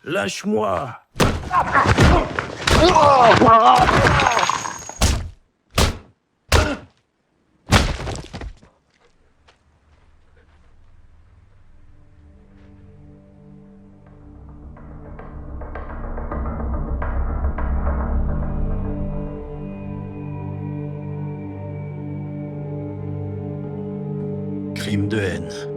Lâche-moi! Crime de haine.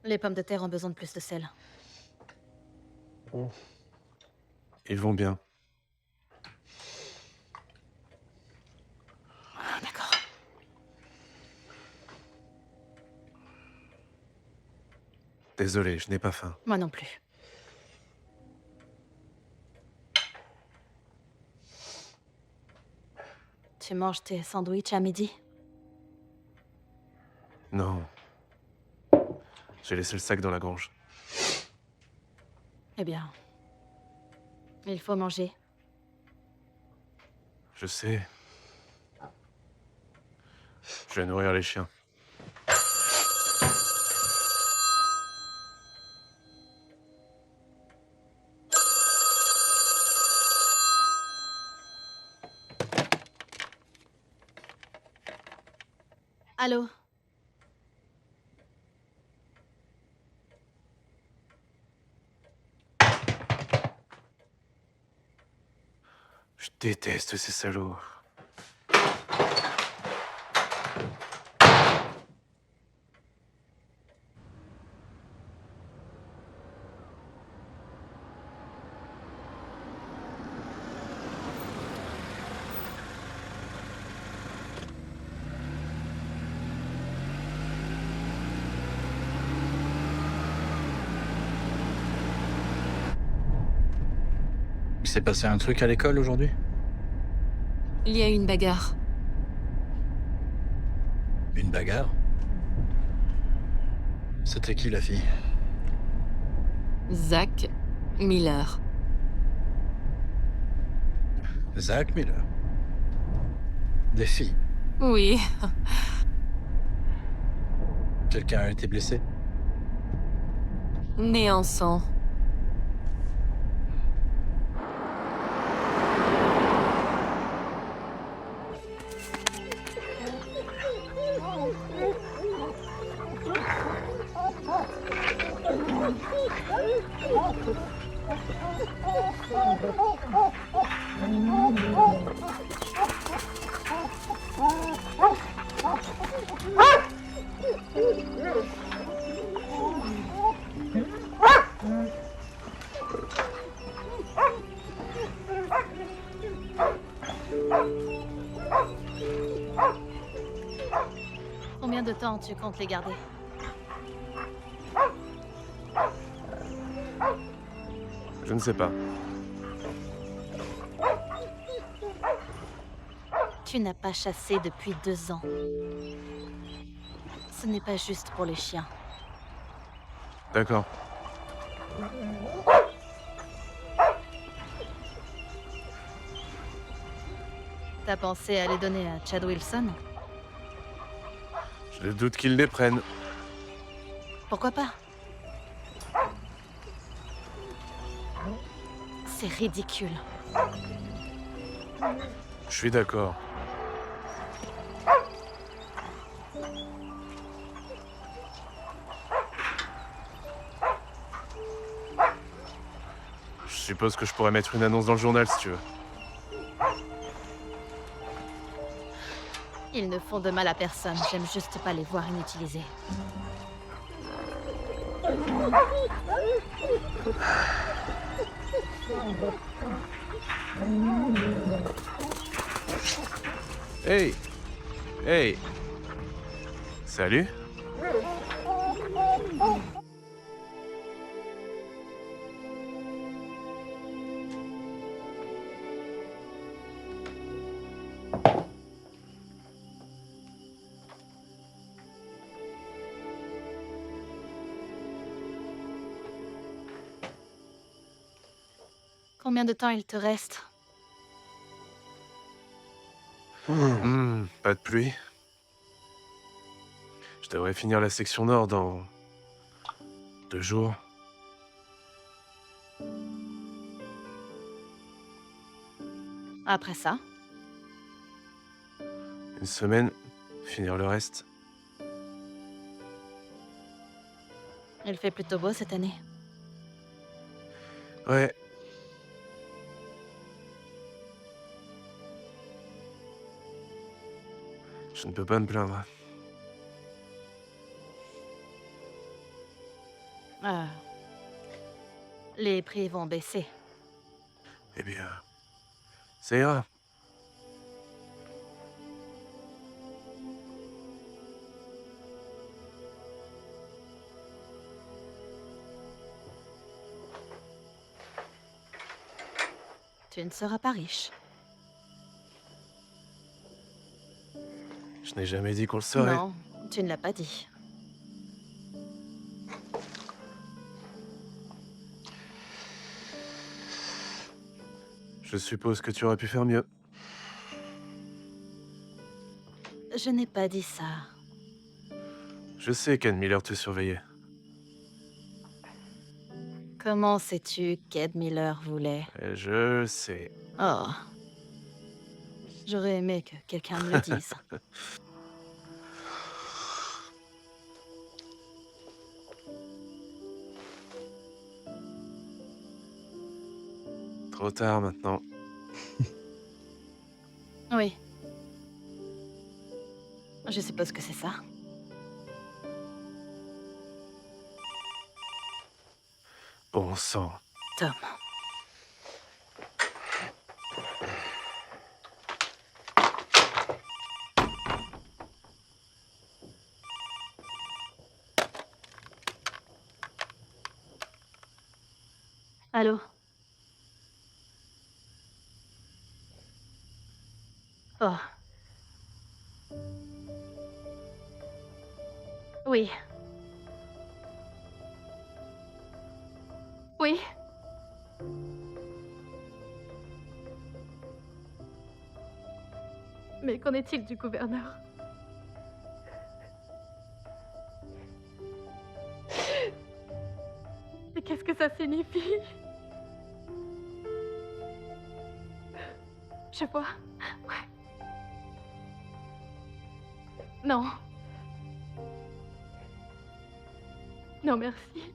Les pommes de terre ont besoin de plus de sel. Ils vont bien. Ah, d'accord. Désolé, je n'ai pas faim. Moi non plus. Tu manges tes sandwichs à midi? Non. J'ai laissé le sac dans la grange. Eh bien... il faut manger. Je sais. Je vais nourrir les chiens. Allô? Je déteste ces salauds. Il s'est passé un truc à l'école aujourd'hui? Il y a eu une bagarre. Une bagarre? C'était qui la fille? Zach Miller. Zach Miller. Des filles. Oui, Quelqu'un a été blessé? né en sang. Combien de temps tu comptes les garder? Je ne sais pas. Tu n'as pas chassé depuis 2 ans. Ce n'est pas juste pour les chiens. D'accord. T'as pensé à les donner à Chad Wilson? Je doute qu'ils les prennent. Pourquoi pas? C'est ridicule. Je suis d'accord. Je suppose que je pourrais mettre une annonce dans le journal si tu veux. Ils ne font de mal à personne. J'aime juste pas les voir inutilisés. Hey! Hey! Salut? Combien de temps il te reste? Pas de pluie. Je devrais finir la section nord dans 2 jours. Après ça? Une semaine, finir le reste. Il fait plutôt beau cette année. Ouais. Je ne peux pas me plaindre. Euh, les prix vont baisser. Eh bien, ça ira. Tu ne seras pas riche. Je n'ai jamais dit qu'on le serait. Non, tu ne l'as pas dit. Je suppose que tu aurais pu faire mieux. Je n'ai pas dit ça. Je sais qu'Anne Miller te surveillait. Comment sais-tu qu'Ed Miller voulait? Et je sais. Oh. J'aurais aimé que quelqu'un me le dise. Trop tard maintenant. Oui. Je suppose que c'est ça. Bon sang. Tom. Allô? Oh. Oui. Oui. Mais qu'en est-il du gouverneur? Et qu'est-ce que ça signifie? Je vois. Ouais. Non. Non, merci.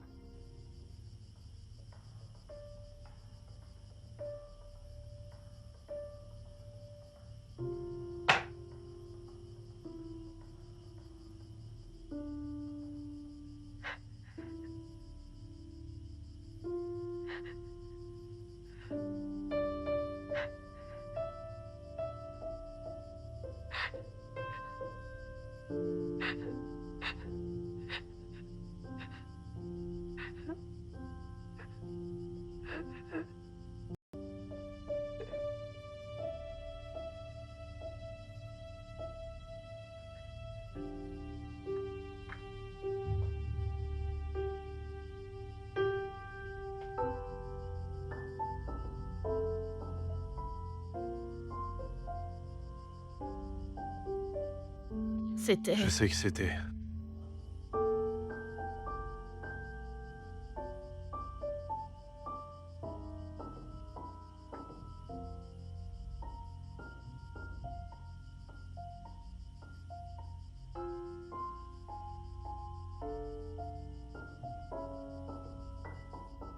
C'était... Je sais que c'était.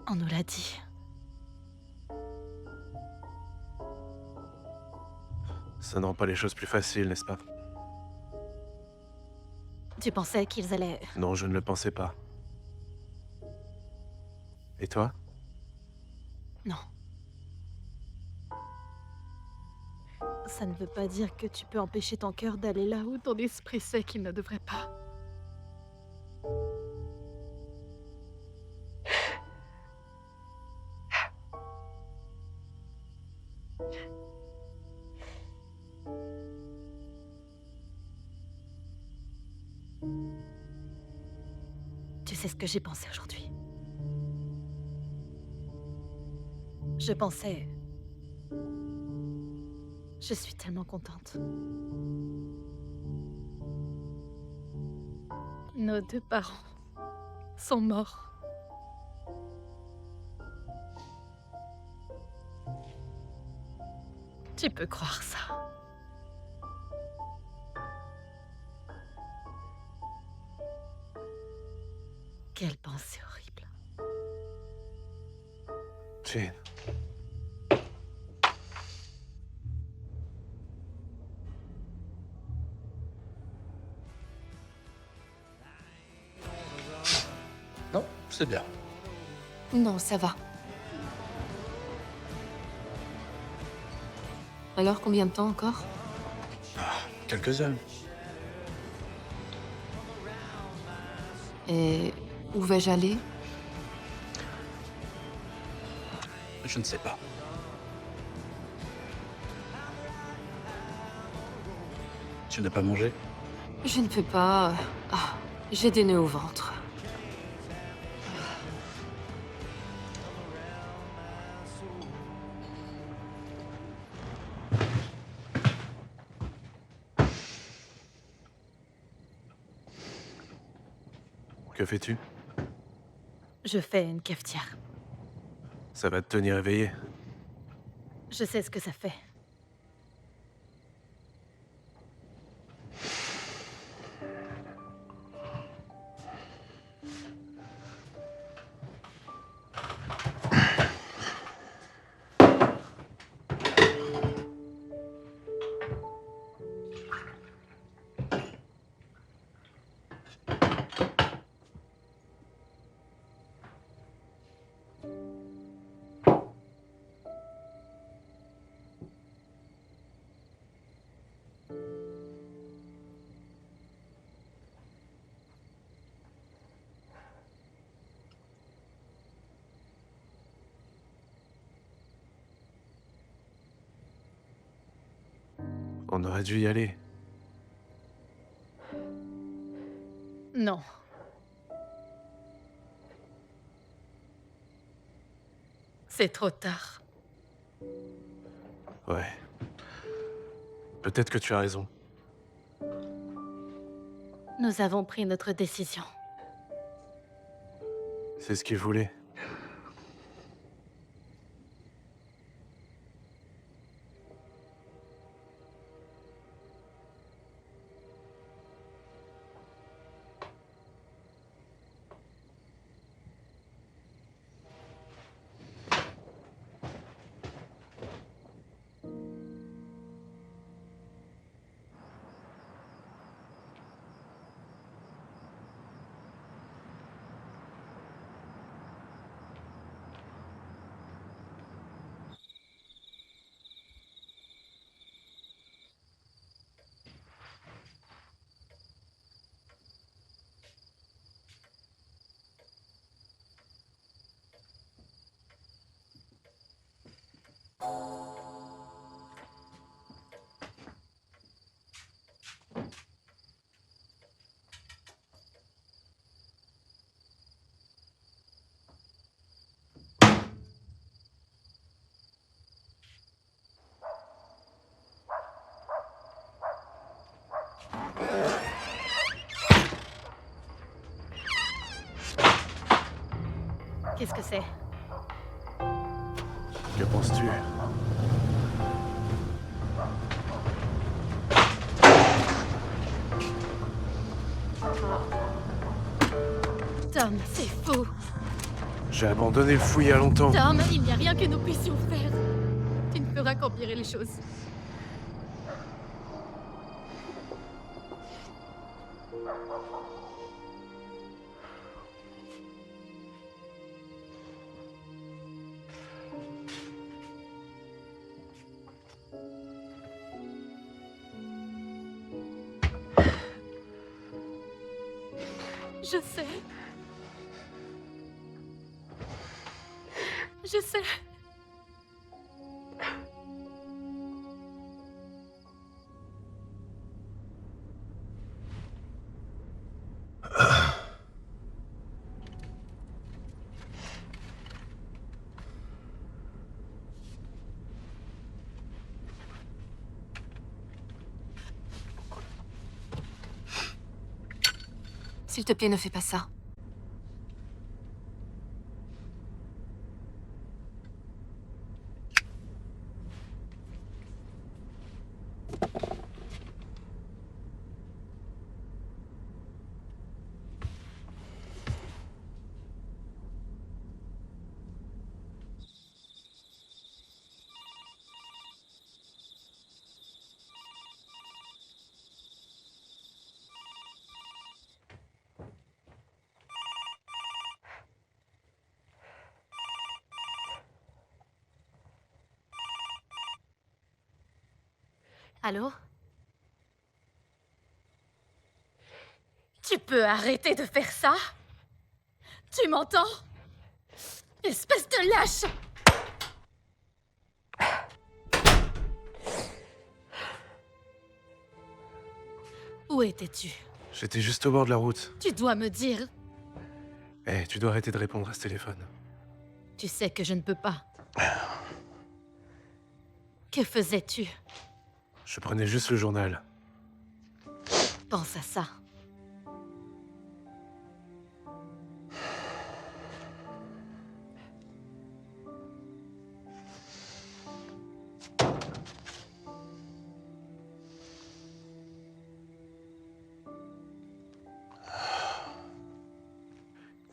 On nous l'a dit. Ça ne rend pas les choses plus faciles, n'est-ce pas? Tu pensais qu'ils allaient... Non, je ne le pensais pas. Et toi? Non. Ça ne veut pas dire que tu peux empêcher ton cœur d'aller là où ton esprit sait qu'il ne devrait pas. Tu sais ce que j'ai pensé aujourd'hui? Je pensais... Je suis tellement contente. Nos deux parents sont morts. Tu peux croire ça? Quelle pensée horrible. Jane. Non, c'est bien. Non, ça va. Alors, combien de temps encore? Quelques heures. Et où vais-je aller? Je ne sais pas. Tu n'as pas mangé? Je ne peux pas... Ah, j'ai des nœuds au ventre. Que fais-tu? Je fais une cafetière. Ça va te tenir éveillé. Je sais ce que ça fait. On aurait dû y aller. Non. C'est trop tard. Ouais. Peut-être que tu as raison. Nous avons pris notre décision. C'est ce qu'il voulait. Qu'est-ce que c'est? Que penses-tu? Tom, c'est fou. J'ai abandonné le fou il y a longtemps. Tom, il n'y a rien que nous puissions faire. Tu ne feras qu'empirer les choses. Je sais. Je sais. S'il te plaît, ne fais pas ça. Allô? Tu peux arrêter de faire ça? Tu m'entends? Espèce de lâche! Où étais-tu? J'étais juste au bord de la route. Tu dois me dire. Eh, tu dois arrêter de répondre à ce téléphone. Tu sais que je ne peux pas. Que faisais-tu? Je prenais juste le journal. Pense à ça.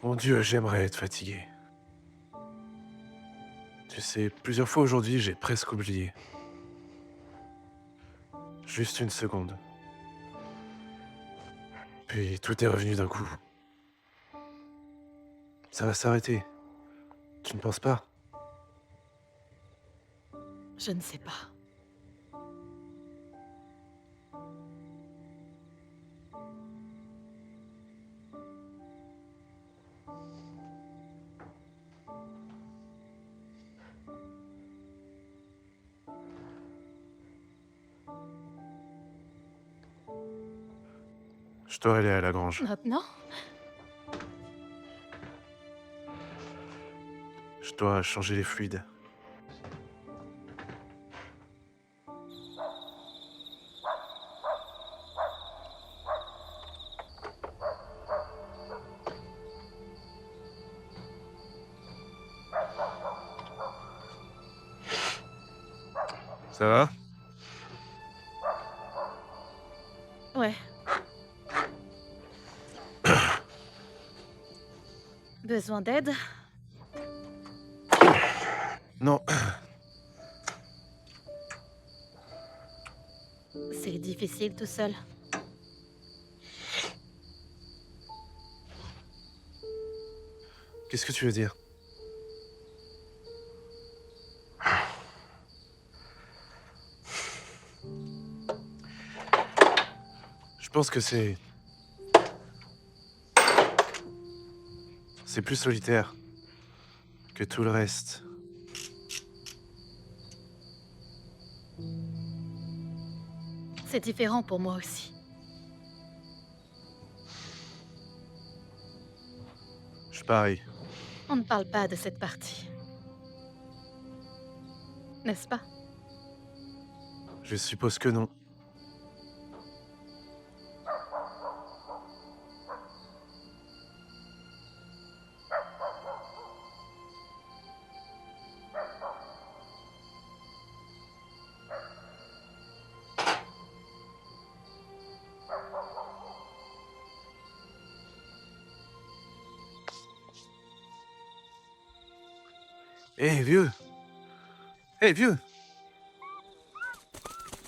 Mon Dieu, j'aimerais être fatigué. Tu sais, plusieurs fois aujourd'hui, j'ai presque oublié. Juste une seconde. Puis tout est revenu d'un coup. Ça va s'arrêter. Tu ne penses pas? Je ne sais pas. Je dois aller à la grange. Maintenant? Je dois changer les fluides. Ça va? Ouais. Besoin d'aide? Non. C'est difficile tout seul. Qu'est-ce que tu veux dire? Je pense que c'est plus solitaire que tout le reste. C'est différent pour moi aussi. Je suis pareil. On ne parle pas de cette partie. N'est-ce pas? Je suppose que non. Hé, vieux! Hé, vieux!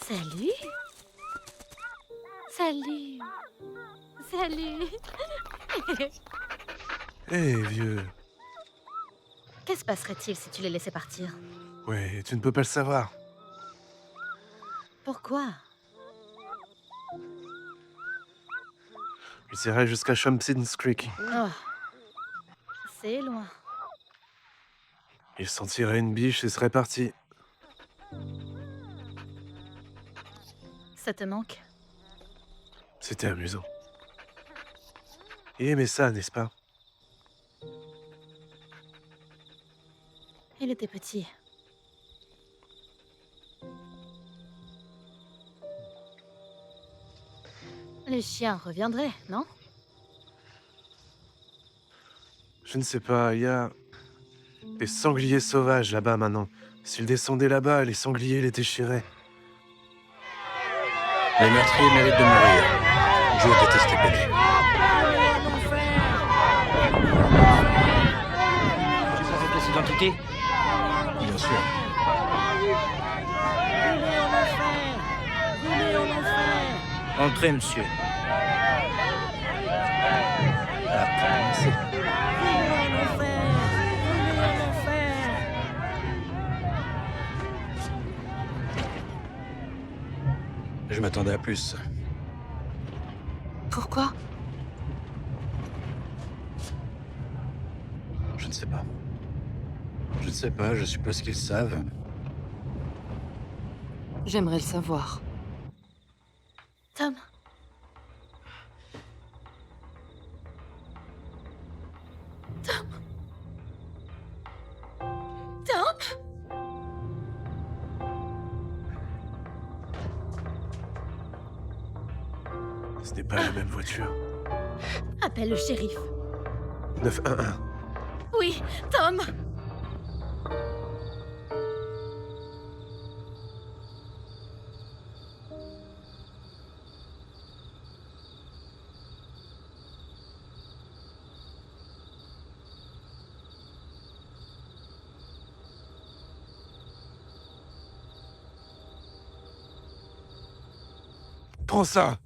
Salut! Salut! Salut! Hé, vieux! Que se passerait-il si tu les laissais partir? Ouais, tu ne peux pas le savoir. Pourquoi? Ils iraient jusqu'à Chompsins Creek. Oh, c'est loin. Ils s'en tiraient une biche et seraient partis. Ça te manque? C'était amusant. Il aimait ça, n'est-ce pas? Il était petit. Les chiens reviendraient, non? Je ne sais pas, il y a des sangliers sauvages là-bas maintenant. S'ils descendaient là-bas, les sangliers les déchiraient. Les meurtriers méritent de mourir. Je déteste les pédés. Sa pièce d'identité? Bien sûr. Entrez, monsieur. Merci. Je m'attendais à plus. Pourquoi? Je ne sais pas. Je ne sais pas, je suppose qu'ils savent. J'aimerais le savoir. Tom? Tom? Tom? Ce n'est pas la même voiture. Appelle le shérif. 911. Oui, Tom! Prends ça!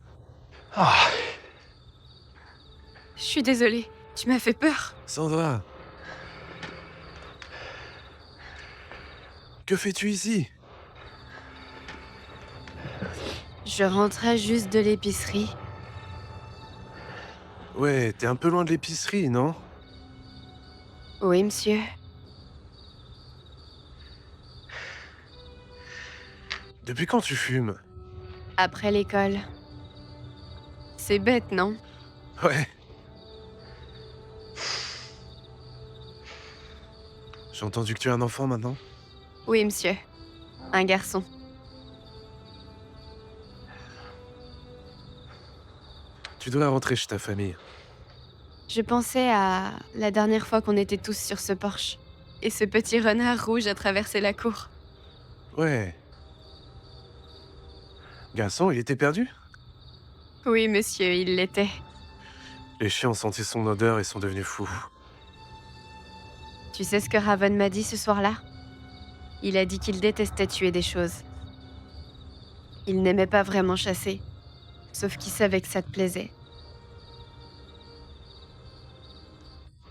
Je suis désolée. Tu m'as fait peur. Sandra! Que fais-tu ici? Je rentrais juste de l'épicerie. Ouais, t'es un peu loin de l'épicerie, non? Oui, monsieur. Depuis quand tu fumes? Après l'école. C'est bête, non? Ouais. J'ai entendu que tu as un enfant maintenant. Oui, monsieur. Un garçon. Tu dois rentrer chez ta famille. Je pensais à la dernière fois qu'on était tous sur ce porche. Et ce petit renard rouge a traversé la cour. Ouais. Garçon, il était perdu? Oui, monsieur, il l'était. Les chiens ont senti son odeur et sont devenus fous. Tu sais ce que Raven m'a dit ce soir-là? Il a dit qu'il détestait tuer des choses. Il n'aimait pas vraiment chasser, sauf qu'il savait que ça te plaisait.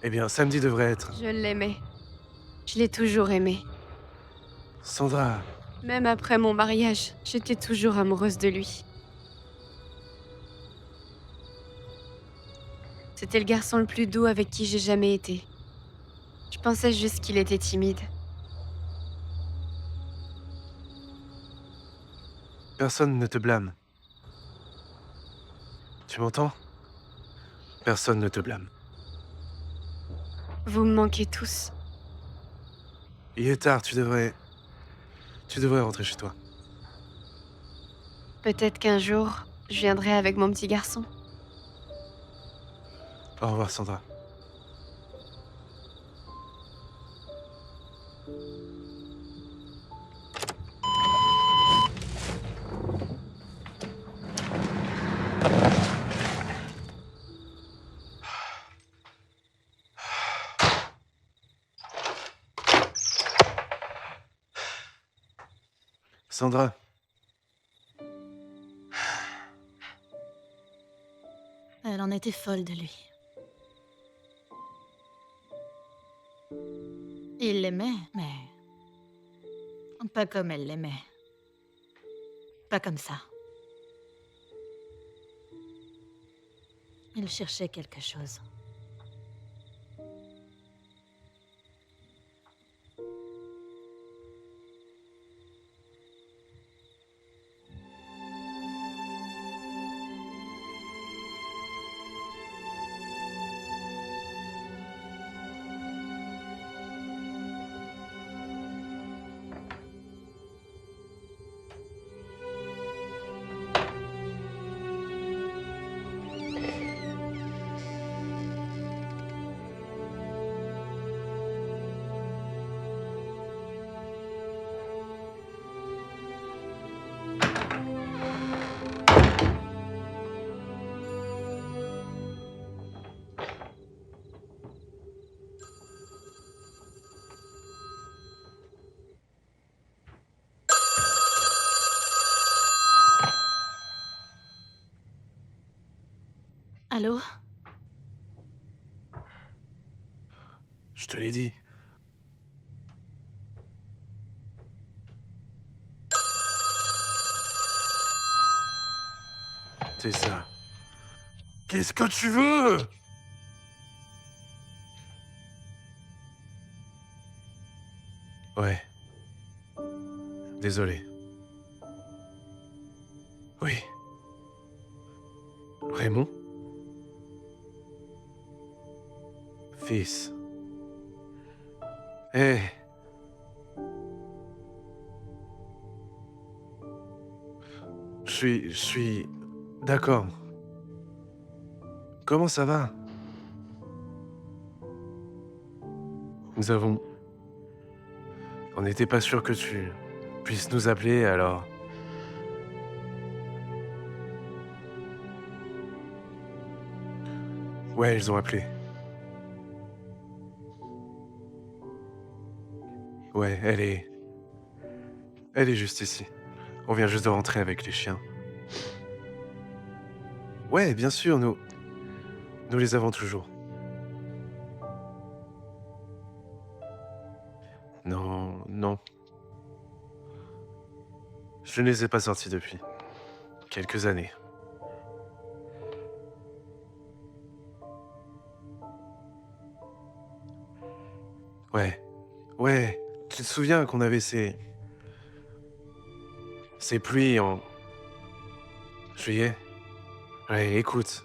Eh bien, samedi devrait être. Je l'aimais. Je l'ai toujours aimé. Sandra, Même après mon mariage, j'étais toujours amoureuse de lui. C'était le garçon le plus doux avec qui j'ai jamais été. Je pensais juste qu'il était timide. personne ne te blâme. Tu m'entends? Personne ne te blâme. Vous me manquez tous. Il est tard, tu devrais... Tu devrais rentrer chez toi. Peut-être qu'un jour, je viendrai avec mon petit garçon. Au revoir, Sandra. Sandra, Elle en était folle de lui. Il l'aimait, mais... pas comme elle l'aimait. Pas comme ça. Il cherchait quelque chose. Allô? je te l'ai dit. C'est ça. Qu'est-ce que tu veux? Ouais. Désolé. Oui. Raymond? Fils. Eh. Je suis... D'accord. Comment ça va? Nous avons... On n'était pas sûr que tu puisses nous appeler, alors... Ouais, ils ont appelé. Ouais, elle est... Elle est juste ici. On vient juste de rentrer avec les chiens. Ouais, bien sûr, nous les avons toujours. Non, non. Je ne les ai pas sortis depuis quelques années. Ouais, ouais. Tu te souviens qu'on avait ces pluies en juillet? Ouais, écoute.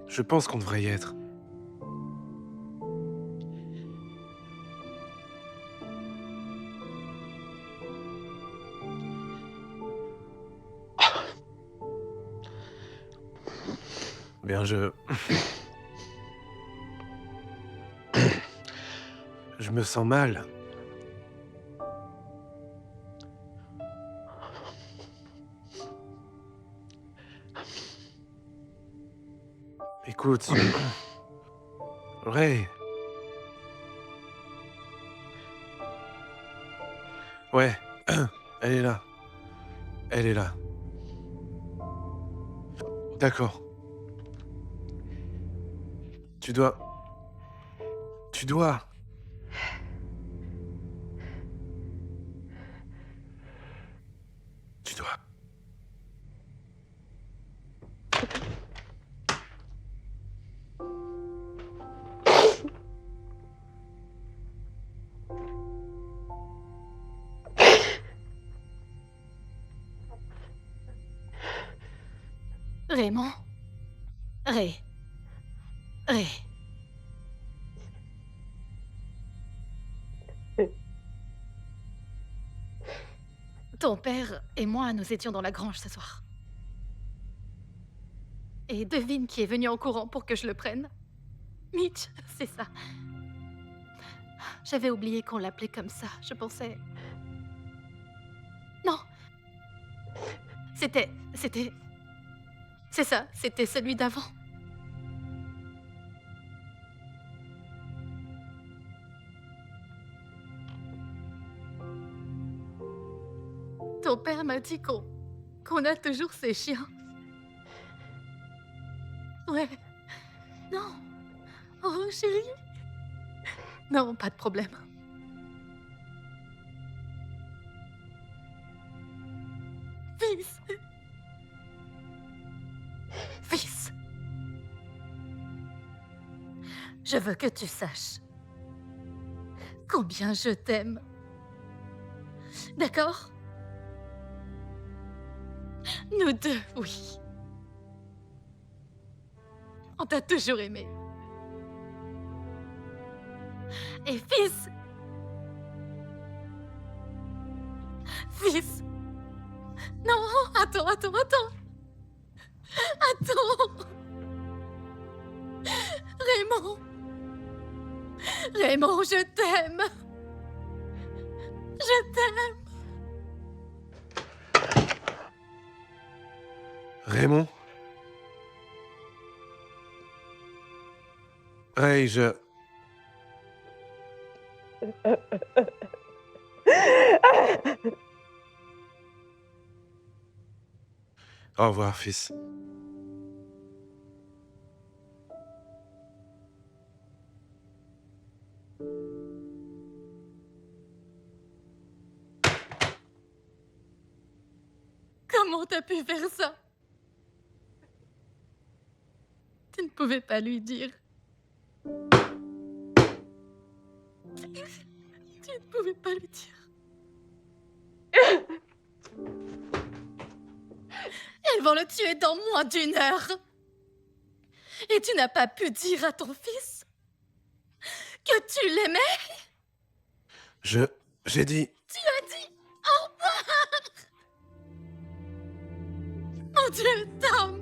Je pense qu'on devrait y être. Bien, je me sens mal. Écoute. Ray. Ouais, elle est là. Elle est là. D'accord. Tu dois... Tu dois... Tu dois... Raymond. Ray. Ray. Ton père et moi, nous étions dans la grange ce soir. Et devine qui est venu en courant pour que je le prenne? Mitch, c'est ça. J'avais oublié qu'on l'appelait comme ça. Je pensais... Non. C'était... C'est ça, c'était celui d'avant. Ton père m'a dit qu'on a toujours ces chiens. Ouais. Non. Oh, chérie. Non, pas de problème. Fils. Fils. Je veux que tu saches combien je t'aime. D'accord? Nous deux, oui. On t'a toujours aimé. Et fils... Fils... Non, attends. Attends. Raymond, je t'aime. Je t'aime. Raymond? Hey, Au revoir, fils. Comment t'as pu faire ça? Tu ne pouvais pas lui dire. Tu ne pouvais pas lui dire. Ils vont le tuer dans moins d'1 heure. Et tu n'as pas pu dire à ton fils que tu l'aimais? J'ai dit... Tu as dit au revoir. Mon Dieu, Tom.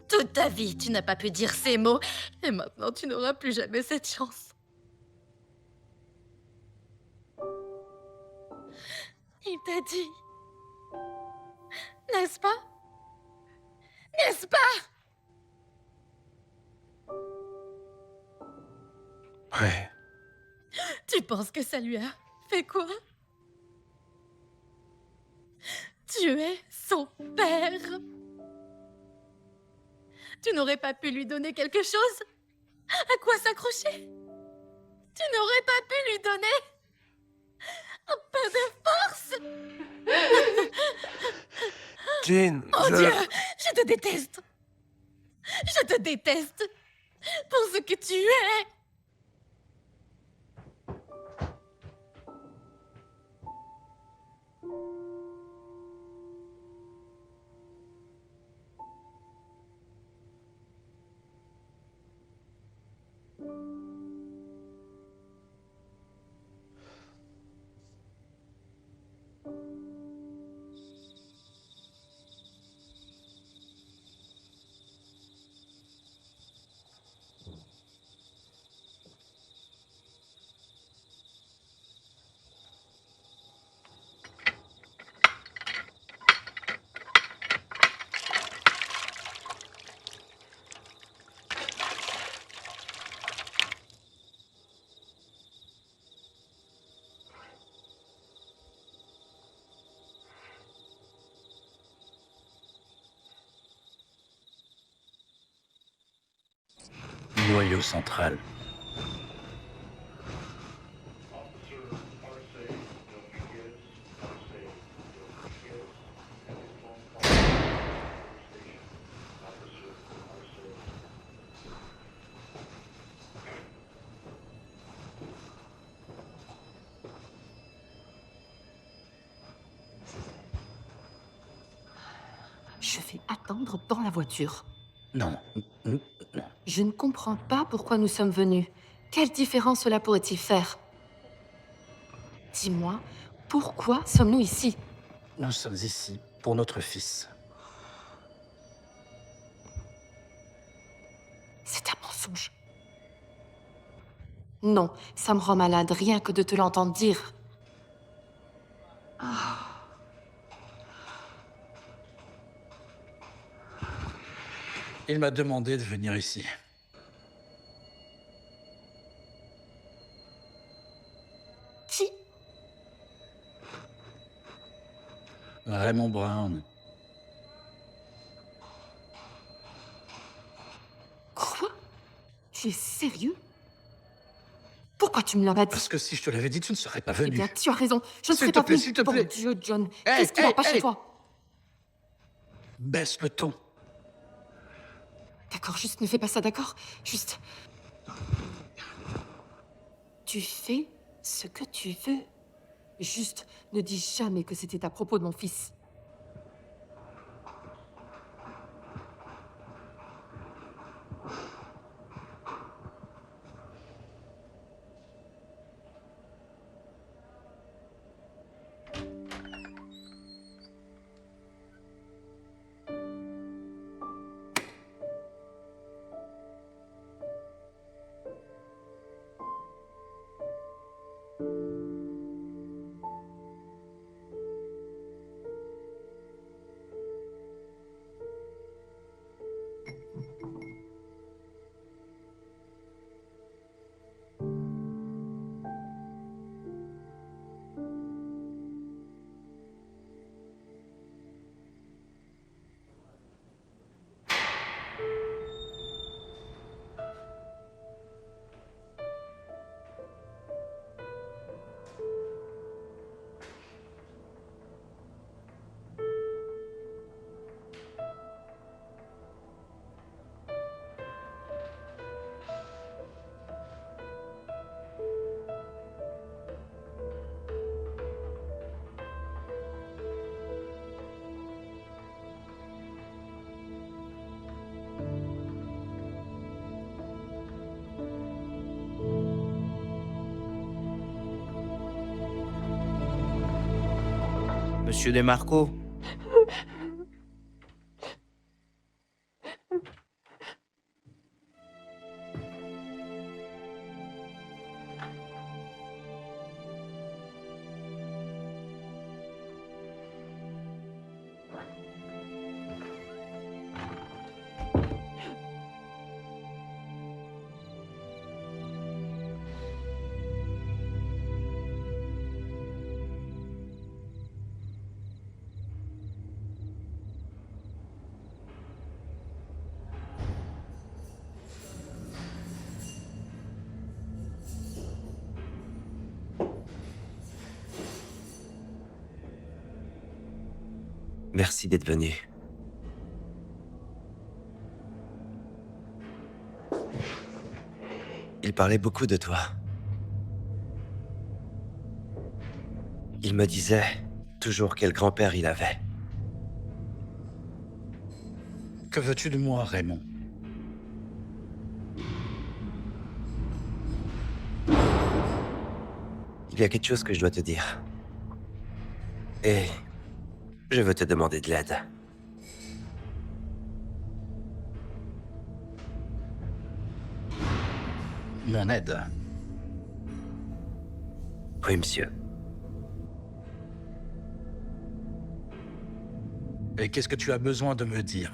Toute ta vie, tu n'as pas pu dire ces mots. Et maintenant, tu n'auras plus jamais cette chance. Il t'a dit... N'est-ce pas? N'est-ce pas? Ouais. Tu penses que ça lui a fait quoi? Tu es son père. Tu n'aurais pas pu lui donner quelque chose? À quoi s'accrocher? Tu n'aurais pas pu lui donner un peu de force? Jean, Oh Dieu, je te déteste. Je te déteste pour ce que tu es. studio central. Je vais attendre dans la voiture. Non, Je ne comprends pas pourquoi nous sommes venus. Quelle différence cela pourrait-il faire? Dis-moi, pourquoi sommes-nous ici? nous sommes ici pour notre fils. C'est un mensonge. Non, ça me rend malade, rien que de te l'entendre dire. Il m'a demandé de venir ici. Qui? Raymond Brown. Quoi? Tu es sérieux? Pourquoi tu me l'as pas dit? Parce que si je te l'avais dit, tu ne serais pas Eh venu. bien, tu as raison. Je ne S'il serai te pas plaît, venue. s'il te Bon plaît. Dieu, John, Hey, qu'est-ce qui va hey, pas hey. chez toi? Baisse le ton. D'accord, juste ne fais pas ça, d'accord? Juste... Tu fais ce que tu veux. Juste, ne dis jamais que c'était à propos de mon fils. Monsieur Desmarco, merci d'être venu. Il parlait beaucoup de toi. Il me disait toujours quel grand-père il avait. Que veux-tu de moi, Raymond? Il y a quelque chose que je dois te dire. Et je veux te demander de l'aide. Mon aide. Oui, monsieur. Et qu'est-ce que tu as besoin de me dire?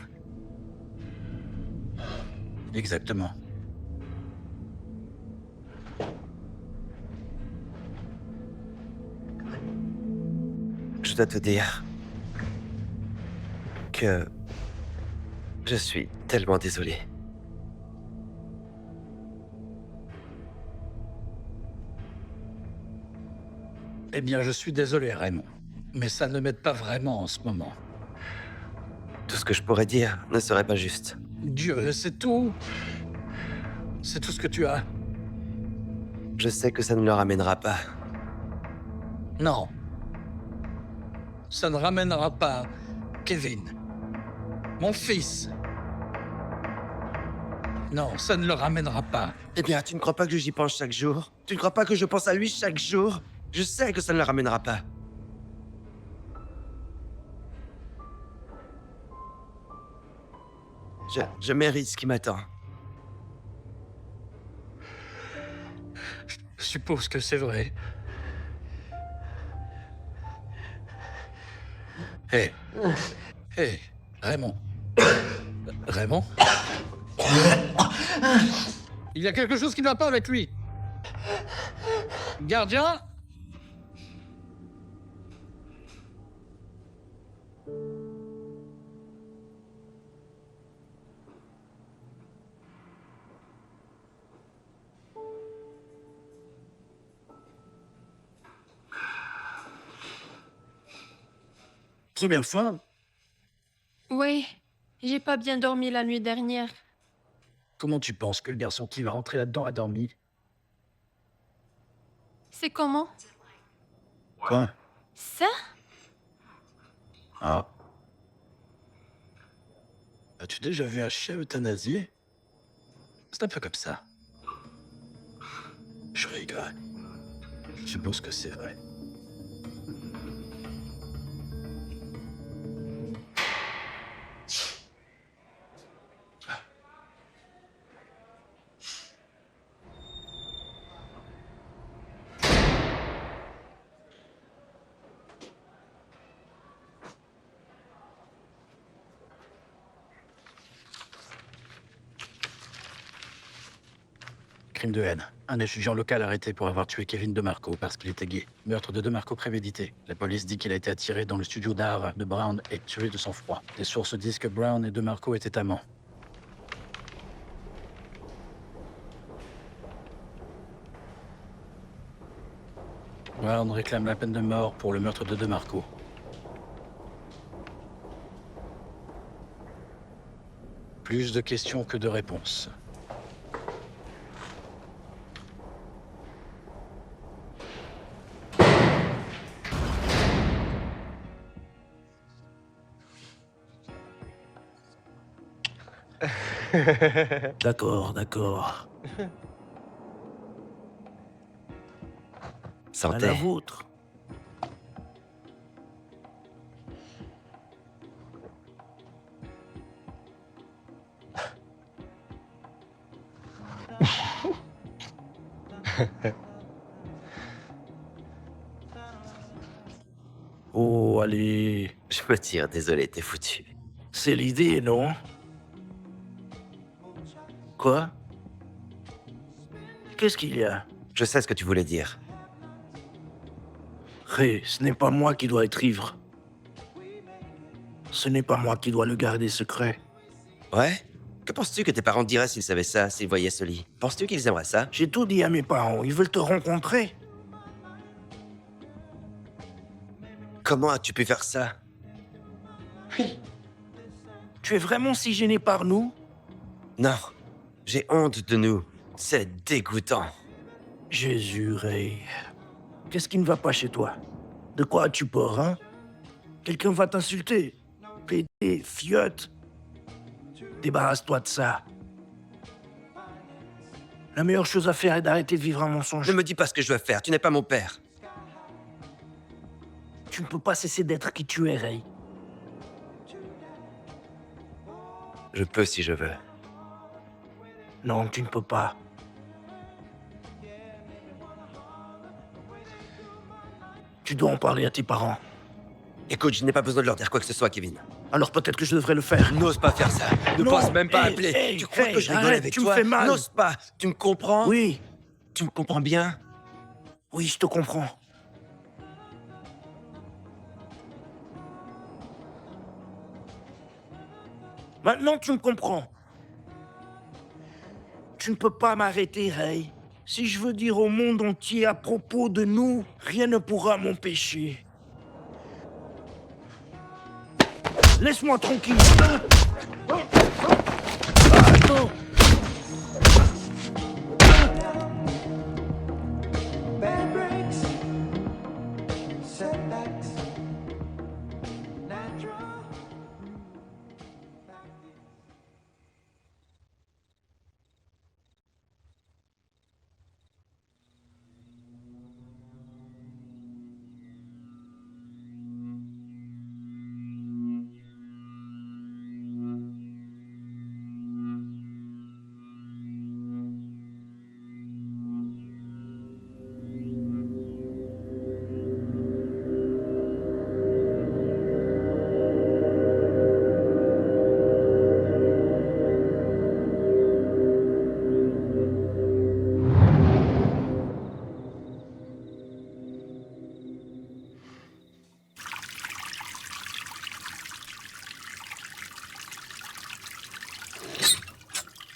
Exactement. Je dois te dire que je suis tellement désolé. Eh bien, je suis désolé, Raymond. Mais ça ne m'aide pas vraiment en ce moment. Tout ce que je pourrais dire ne serait pas juste. Dieu, c'est tout. C'est tout ce que tu as. Je sais que ça ne le ramènera pas. Non. Ça ne ramènera pas Kevin. Mon fils. Non, ça ne le ramènera pas. Eh bien, tu ne crois pas que j'y pense chaque jour? Tu ne crois pas que je pense à lui chaque jour? Je sais que ça ne le ramènera pas. Je mérite ce qui m'attend. Je suppose que c'est vrai. Hé. Hé, Raymond. Raymond? Il y a quelque chose qui ne va pas avec lui. Gardien? Première fois? Oui, j'ai pas bien dormi la nuit dernière. Comment tu penses que le garçon qui va rentrer là-dedans a dormi? C'est comment? Quoi? Ça? Ah. As-tu déjà vu un chien euthanasié? C'est un peu comme ça. Je rigole. Je suppose que c'est vrai. Crime de haine. Un étudiant local arrêté pour avoir tué Kevin DeMarco parce qu'il était gay. Meurtre de DeMarco prémédité. La police dit qu'il a été attiré dans le studio d'art de Brown et tué de sang-froid. Des sources disent que Brown et DeMarco étaient amants. Brown réclame la peine de mort pour le meurtre de DeMarco. Plus de questions que de réponses. D'accord, d'accord. À Santé. la vôtre. Oh, allez. Je me tire, désolé, t'es foutu. C'est l'idée, non? Quoi? Qu'est-ce qu'il y a? Je sais ce que tu voulais dire. Ray, ce n'est pas moi qui dois être ivre. Ce n'est pas moi qui dois le garder secret. Ouais? Que penses-tu que tes parents diraient s'ils savaient ça, s'ils voyaient ce lit? Penses-tu qu'ils aimeraient ça? J'ai tout dit à mes parents, ils veulent te rencontrer. Comment as-tu pu faire ça? Tu es vraiment si gêné par nous? Non, j'ai honte de nous. C'est dégoûtant. Jésus, Ray. Qu'est-ce qui ne va pas chez toi? De quoi as-tu peur, hein? Quelqu'un va t'insulter. Pédé, fiotte. Débarrasse-toi de ça. La meilleure chose à faire est d'arrêter de vivre un mensonge. Ne me dis pas ce que je dois faire, tu n'es pas mon père. Tu ne peux pas cesser d'être qui tu es, Ray. Je peux si je veux. Non, tu ne peux pas. Tu dois en parler à tes parents. Écoute, je n'ai pas besoin de leur dire quoi que ce soit, Kevin. Alors peut-être que je devrais le faire. N'ose pas faire ça. Ne Non, pense même pas hey, appeler. hey, Tu crois hey, que je rigole arrête, avec tu me toi? fais mal. N'ose pas. Tu me comprends? Oui, Tu me comprends bien? oui, je te comprends. Maintenant, tu me comprends. Tu ne peux pas m'arrêter, Ray. Si je veux dire au monde entier à propos de nous, rien ne pourra m'empêcher. Laisse-moi tranquille. Attends.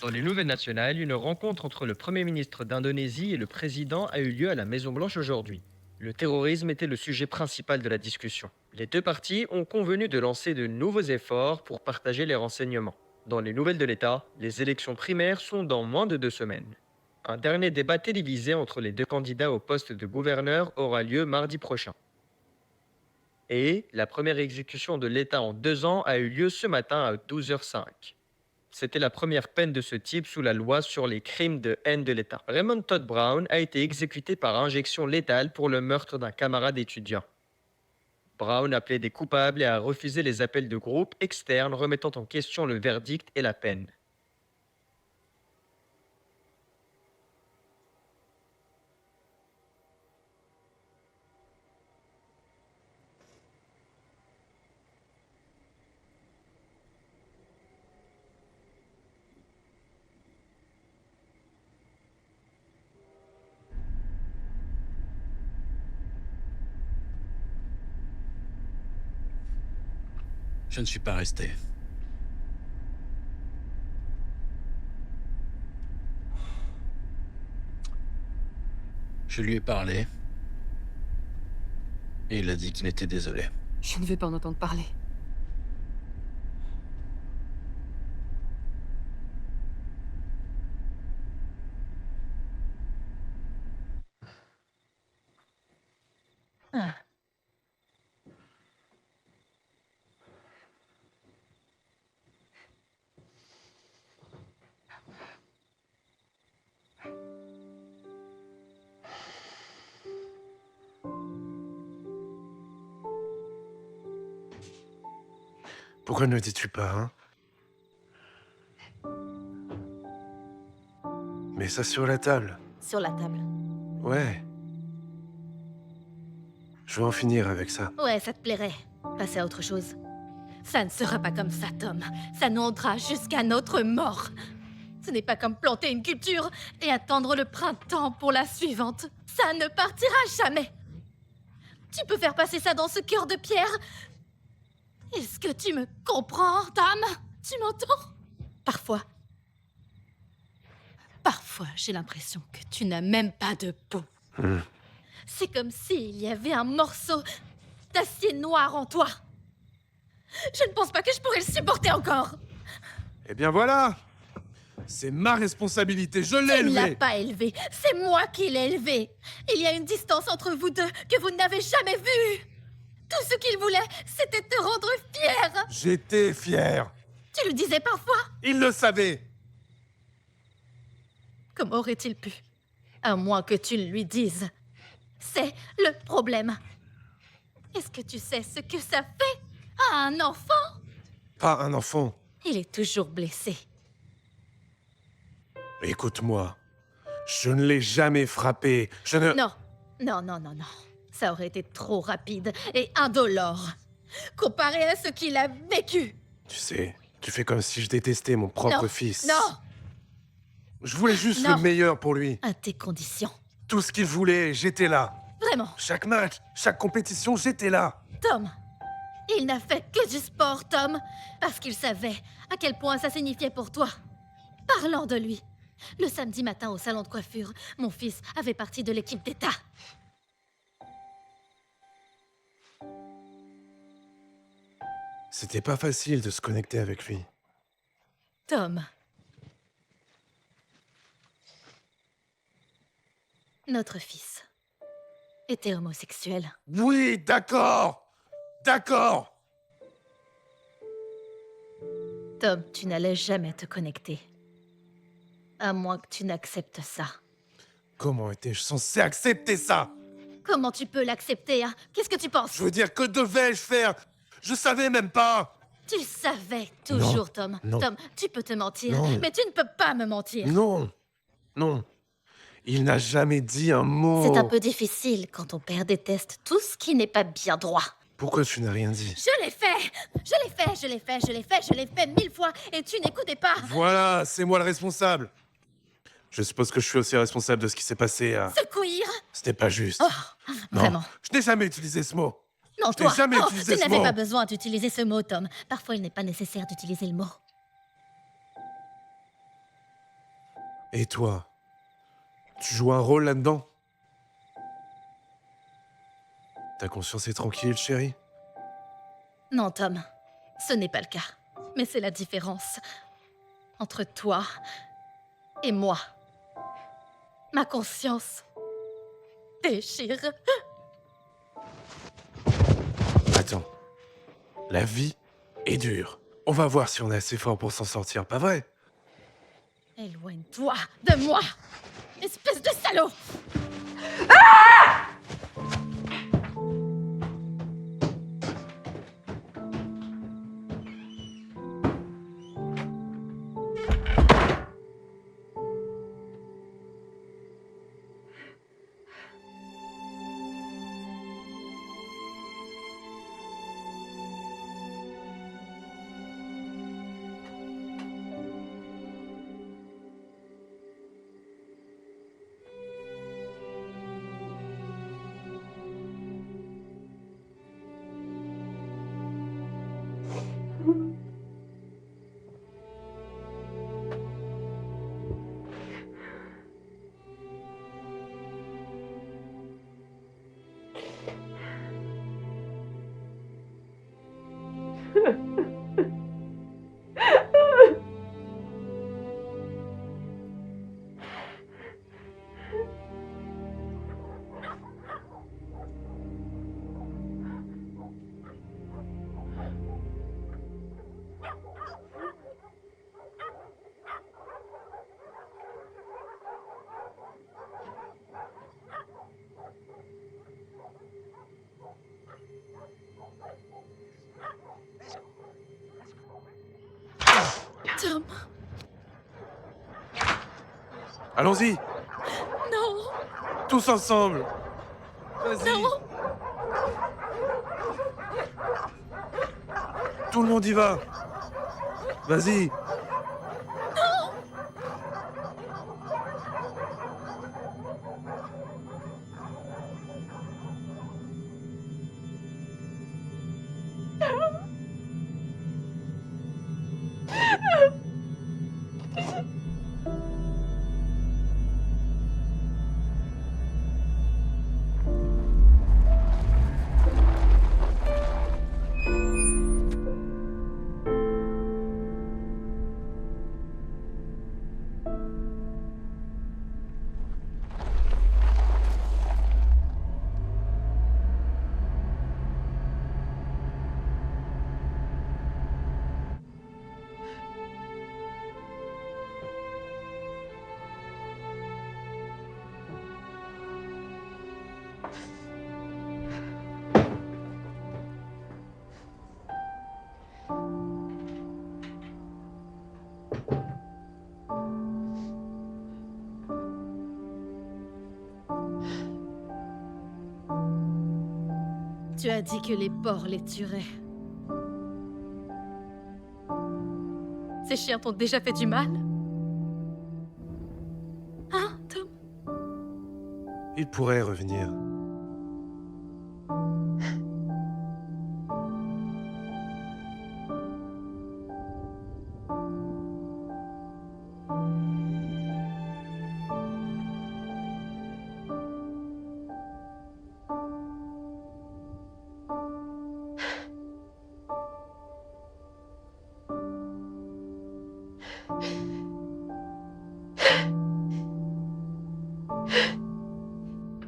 Dans les nouvelles nationales, une rencontre entre le Premier ministre d'Indonésie et le président a eu lieu à la Maison-Blanche aujourd'hui. Le terrorisme était le sujet principal de la discussion. Les deux parties ont convenu de lancer de nouveaux efforts pour partager les renseignements. Dans les nouvelles de l'État, les élections primaires sont dans moins de 2 semaines. Un dernier débat télévisé entre les deux candidats au poste de gouverneur aura lieu mardi prochain. Et la première exécution de l'État en 2 ans a eu lieu ce matin à 12h05. C'était la première peine de ce type sous la loi sur les crimes de haine de l'État. Raymond Todd Brown a été exécuté par injection létale pour le meurtre d'un camarade étudiant. Brown a plaidé coupable et a refusé les appels de groupes externes remettant en question le verdict et la peine. Je ne suis pas resté. Je lui ai parlé. Et il a dit qu'il était désolé. Je ne veux pas en entendre parler. Pourquoi ne dis-tu pas, hein? Mets ça sur la table. Sur la table. Ouais. Je veux en finir avec ça. Ouais, ça te plairait. Passer à autre chose. Ça ne sera pas comme ça, Tom. Ça nous hantera jusqu'à notre mort. Ce n'est pas comme planter une culture et attendre le printemps pour la suivante. Ça ne partira jamais. Tu peux faire passer ça dans ce cœur de pierre. Est-ce que tu me comprends, Tom? Tu m'entends? Parfois, j'ai l'impression que tu n'as même pas de peau. C'est comme s'il y avait un morceau d'acier noir en toi. Je ne pense pas que je pourrais le supporter encore. Eh bien voilà! C'est ma responsabilité, je l'ai Tu ne l'as élevé! pas élevé, c'est moi qui l'ai élevé. Il y a une distance entre vous deux que vous n'avez jamais vue. Tout ce qu'il voulait, c'était te rendre fier. J'étais fier! Tu le disais parfois. Il le savait! Comment aurait-il pu? À moins que tu le lui dises. C'est le problème. Est-ce que tu sais ce que ça fait à un enfant? Pas un enfant. Il est toujours blessé. Écoute-moi. Je ne l'ai jamais frappé. Je ne... Non, non, non, non, non. Ça aurait été trop rapide et indolore. Comparé à ce qu'il a vécu. Tu sais, tu fais comme si je détestais mon propre Non, fils. non, Je voulais juste Non. le meilleur pour lui. à tes conditions. Tout ce qu'il voulait, j'étais là. Vraiment, Chaque match, chaque compétition, j'étais là. Tom. Il n'a fait que du sport, Tom, parce qu'il savait à quel point ça signifiait pour toi. Parlant de lui, Le samedi matin au salon de coiffure, mon fils avait partie de l'équipe d'État. C'était pas facile de se connecter avec lui. Tom. Notre fils était homosexuel. Oui, d'accord. D'accord. Tom, tu n'allais jamais te connecter. À moins que tu n'acceptes ça. Comment étais-je censé accepter ça? Comment tu peux l'accepter, hein? Qu'est-ce que tu penses? Je veux dire, que devais-je faire? Je savais même pas. Tu savais toujours, Non, Tom. non. Tom, tu peux te mentir, Non. mais tu ne peux pas me mentir. Non. Non. Il n'a jamais dit un mot. C'est un peu difficile quand ton père déteste tout ce qui n'est pas bien droit. Pourquoi tu n'as rien dit? Je l'ai fait! Je l'ai fait, je l'ai fait, je l'ai fait, je l'ai fait 1000 fois et tu n'écoutais pas! Voilà, c'est moi le responsable. Je suppose que je suis aussi responsable de ce qui s'est passé à... Secouir! C'était pas juste. Oh, Non, vraiment. je n'ai jamais utilisé ce mot. Non, Je n'ai toi! jamais Oh, utilisé tu ce n'avais mot. pas besoin d'utiliser ce mot, Tom. Parfois, il n'est pas nécessaire d'utiliser le mot. Et toi? Tu joues un rôle là-dedans? Ta conscience est tranquille, chérie? Non, Tom. Ce n'est pas le cas. Mais c'est la différence entre toi et moi. Ma conscience déchire. Attends. La vie est dure. On va voir si on est assez fort pour s'en sortir, pas vrai? Éloigne-toi de moi, espèce de salaud! Tom, Allons-y, non, tous ensemble. Vas-y. non! Tout le monde y va. Vas-y. Tu as dit que les porcs les tueraient. Ces chiens t'ont déjà fait du mal? Hein, Tom? Il pourrait revenir.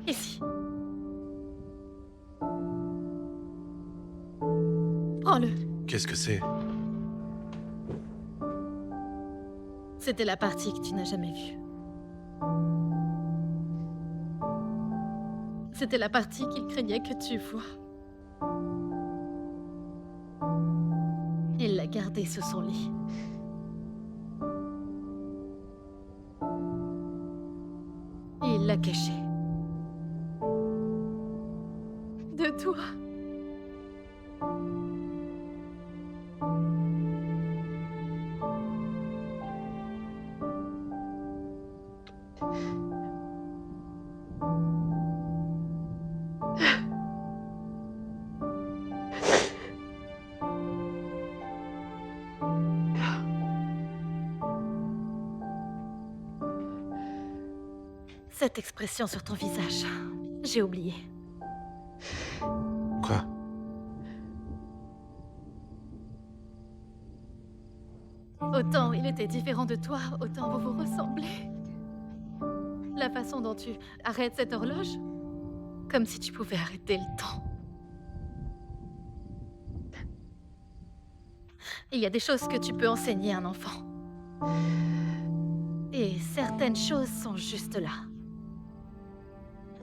Ici. Prends-le. Qu'est-ce que c'est? C'était la partie que tu n'as jamais vue. C'était la partie qu'il craignait que tu vois. Il l'a gardée sous son lit. Et il l'a cachée. De toi. Cette expression sur ton visage, j'ai oublié. Quoi? Autant il était différent de toi, autant vous vous ressemblez. La façon dont tu arrêtes cette horloge, comme si tu pouvais arrêter le temps. Il y a des choses que tu peux enseigner à un enfant. Et certaines choses sont juste là.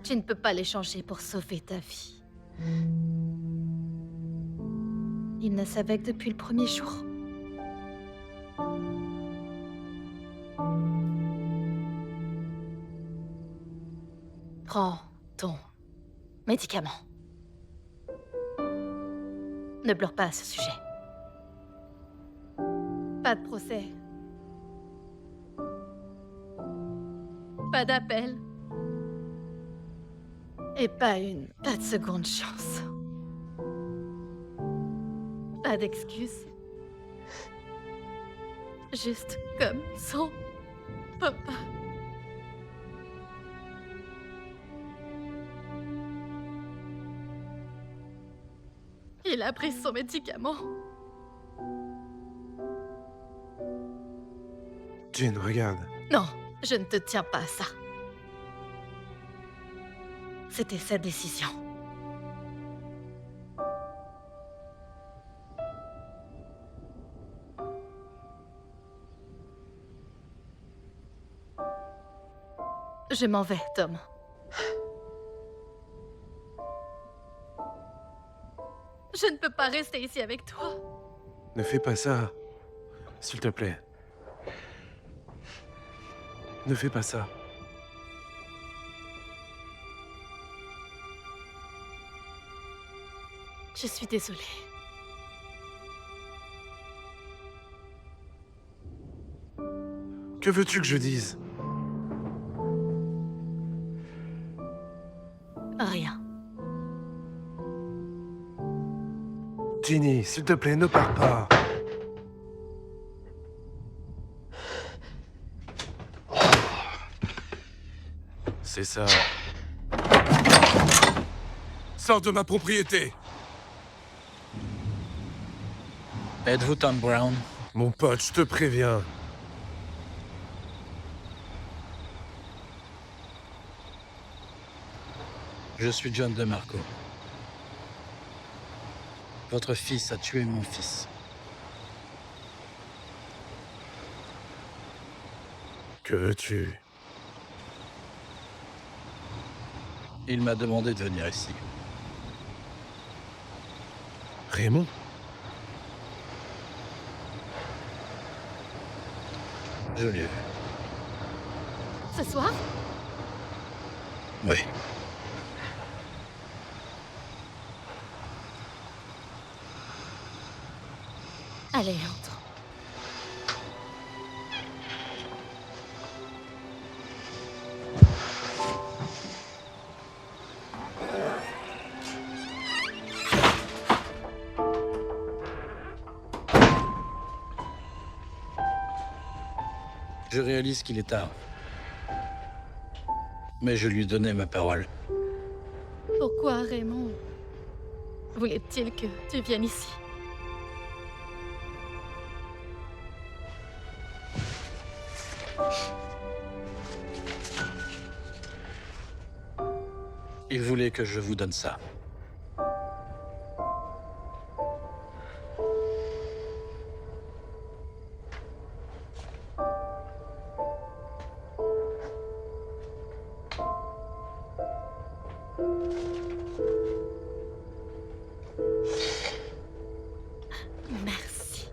Tu ne peux pas les changer pour sauver ta vie. Il ne savait que depuis le premier jour. Prends ton médicament. Ne pleure pas à ce sujet. Pas de procès. Pas d'appel. Et pas de seconde chance. Pas d'excuses. Juste comme son papa. Il a pris son médicament. Jin, regarde. Non, je ne te tiens pas à ça. C'était sa décision. Je m'en vais, Tom. Je ne peux pas rester ici avec toi. Ne fais pas ça. S'il te plaît. Ne fais pas ça. Je suis désolée. Que veux-tu que je dise? Rien. Ginny, s'il te plaît, ne pars pas. C'est ça. Sors de ma propriété. Êtes-vous Tom Brown? Mon pote, je te préviens. Je suis John DeMarco. Votre fils a tué mon fils. Que veux-tu? Il m'a demandé de venir ici. Raymond? Je l'ai vu. Ce soir? Oui. Allez, entre. Je réalise qu'il est tard. Mais je lui donnais ma parole. Pourquoi Raymond voulait-il que tu viennes ici? Il voulait que je vous donne ça. Merci.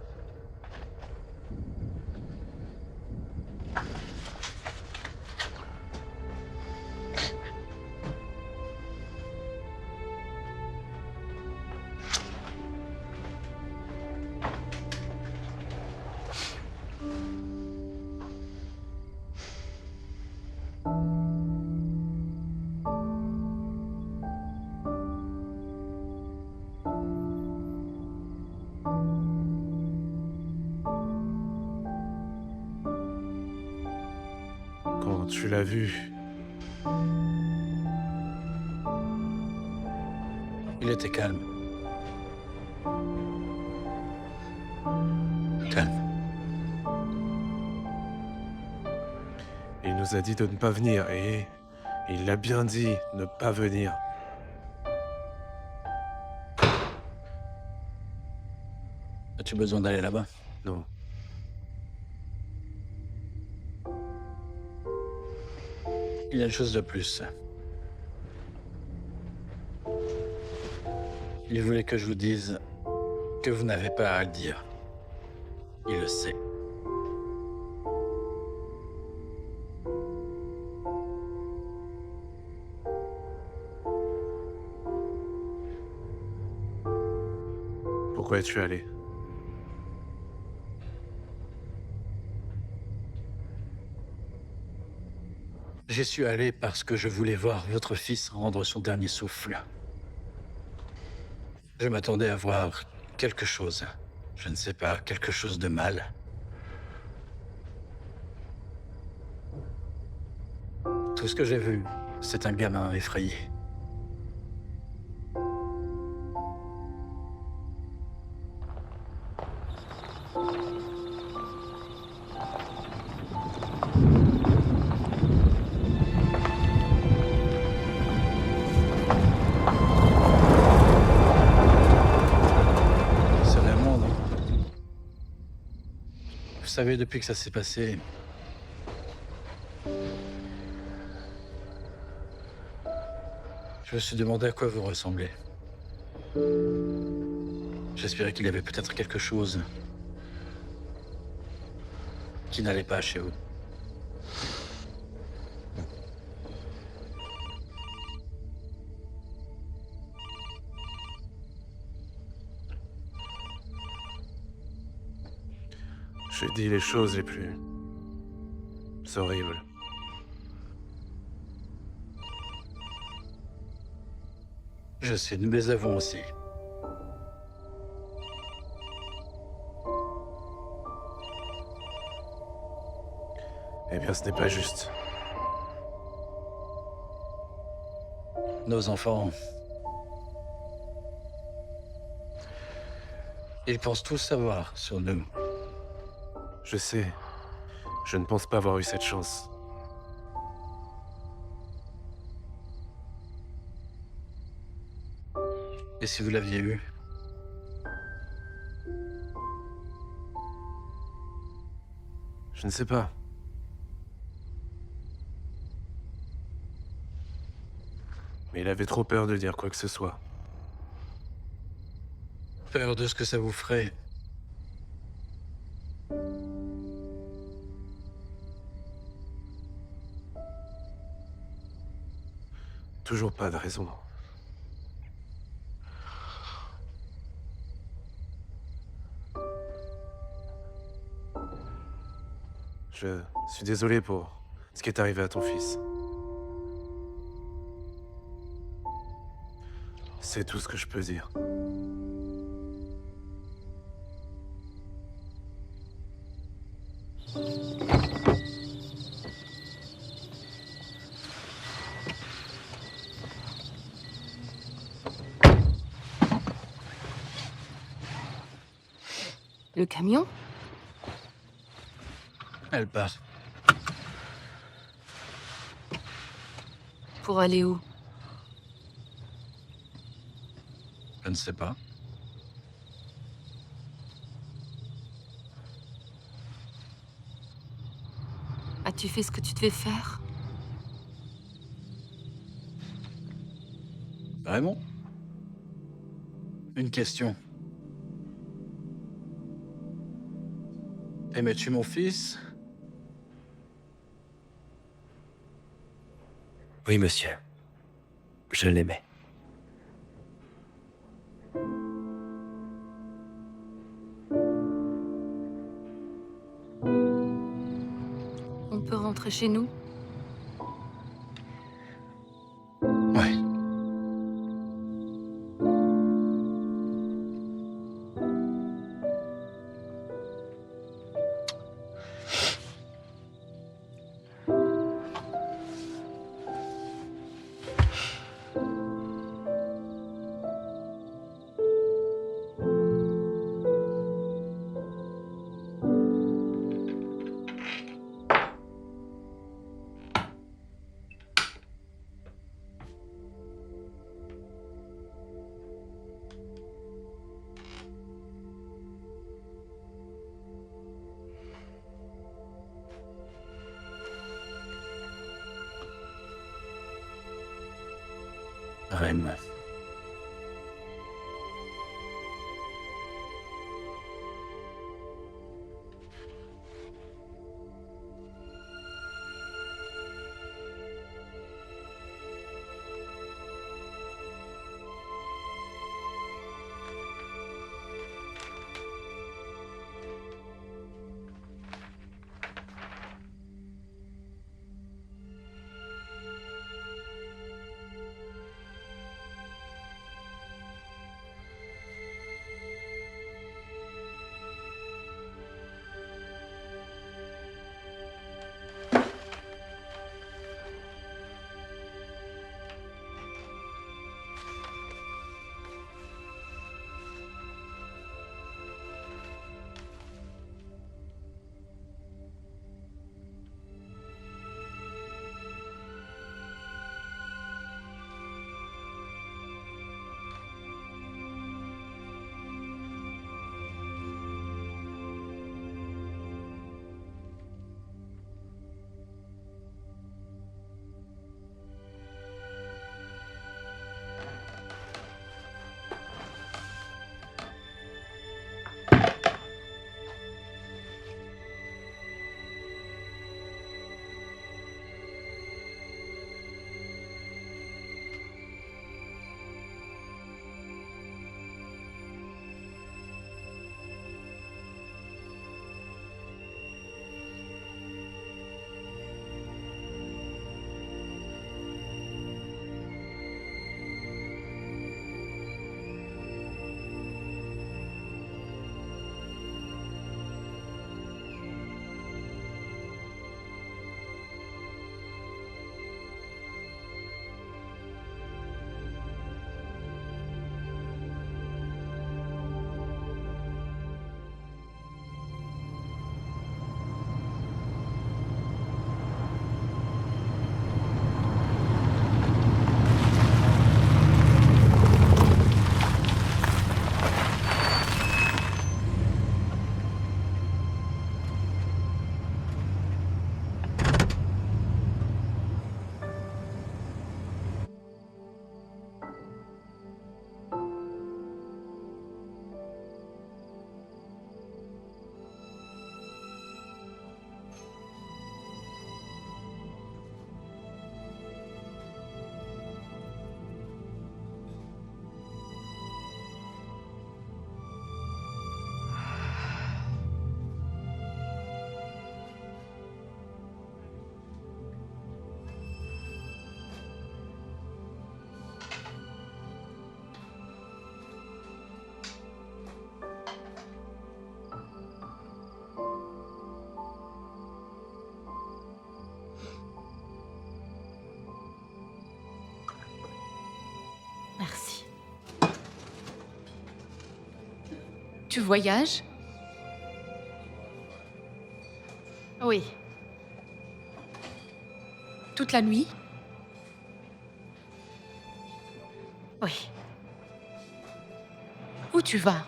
Quand tu l'as vu, Il était calme. Calme. il nous a dit de ne pas venir et il l'a bien dit, ne pas venir. As-tu besoin d'aller là-bas? Non. Il y a une chose de plus. Il voulait que je vous dise que vous n'avez pas à le dire. Il le sait. Pourquoi es-tu allé? J'y suis allé parce que je voulais voir votre fils rendre son dernier souffle. Je m'attendais à voir quelque chose. Je ne sais pas, quelque chose de mal. Tout ce que j'ai vu, c'est un gamin effrayé. C'est vraiment, non? Vous savez, depuis que ça s'est passé, je me suis demandé à quoi vous ressemblez. J'espérais qu'il y avait peut-être quelque chose qui n'allait pas chez vous. J'ai dit les choses les plus horribles. Je sais, nous les avons aussi. Eh bien, ce n'est pas juste. Nos enfants... Ils pensent tous savoir sur nous. Je sais. Je ne pense pas avoir eu cette chance. Et si vous l'aviez eu? Je ne sais pas. Mais il avait trop peur de dire quoi que ce soit. Peur de ce que ça vous ferait. Toujours pas de raison. Je suis désolé pour ce qui est arrivé à ton fils. C'est tout ce que je peux dire. Le camion? Elle part. Pour aller où? Je ne sais pas. As-tu fait ce que tu devais faire? Vraiment? Une question. Aimais-tu mon fils? Oui, monsieur. Je l'aimais. On peut rentrer chez nous? Ouais. Rem. Merci. Tu voyages? Oui. Toute la nuit? Oui. Où tu vas?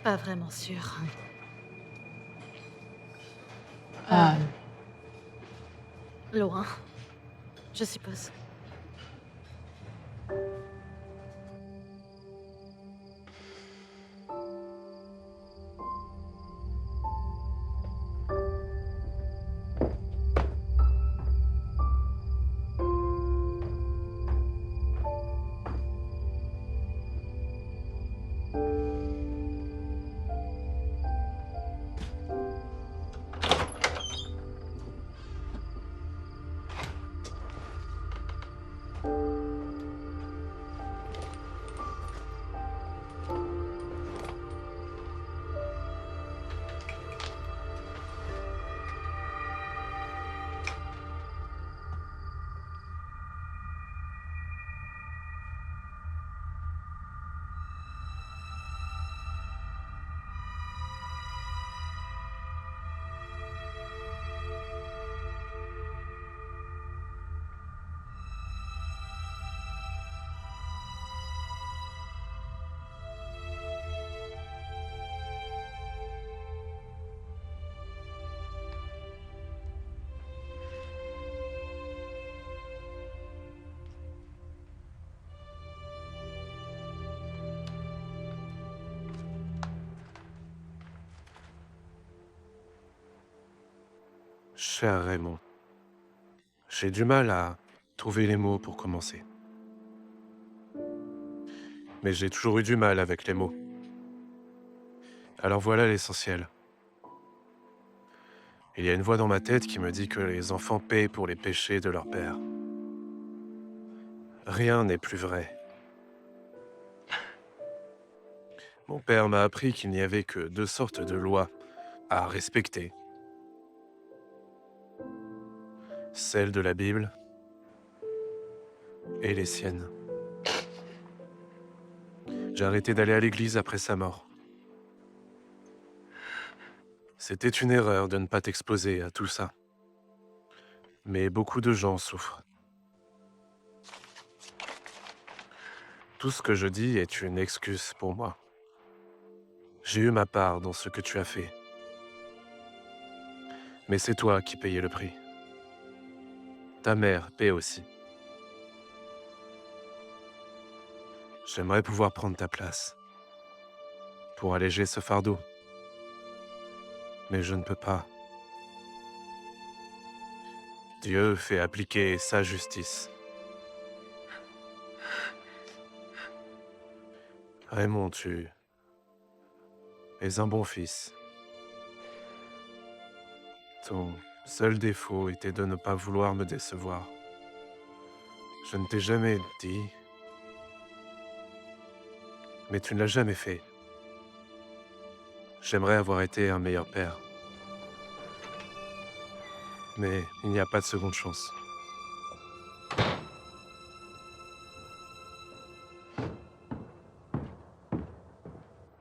Pas vraiment sûr. Loin, je suppose. Cher Raymond, j'ai du mal à trouver les mots pour commencer. Mais j'ai toujours eu du mal avec les mots. Alors voilà l'essentiel. Il y a une voix dans ma tête qui me dit que les enfants paient pour les péchés de leur père. Rien n'est plus vrai. Mon père m'a appris qu'il n'y avait que 2 sortes de lois à respecter. Celles de la Bible et les siennes. J'ai arrêté d'aller à l'église après sa mort. C'était une erreur de ne pas t'exposer à tout ça. Mais beaucoup de gens souffrent. Tout ce que je dis est une excuse pour moi. J'ai eu ma part dans ce que tu as fait. Mais c'est toi qui payais le prix. Ta mère paie aussi. J'aimerais pouvoir prendre ta place pour alléger ce fardeau. Mais je ne peux pas. Dieu fait appliquer sa justice. Raymond, tu es un bon fils. Ton seul défaut était de ne pas vouloir me décevoir. Je ne t'ai jamais dit, mais tu ne l'as jamais fait. J'aimerais avoir été un meilleur père. Mais il n'y a pas de seconde chance.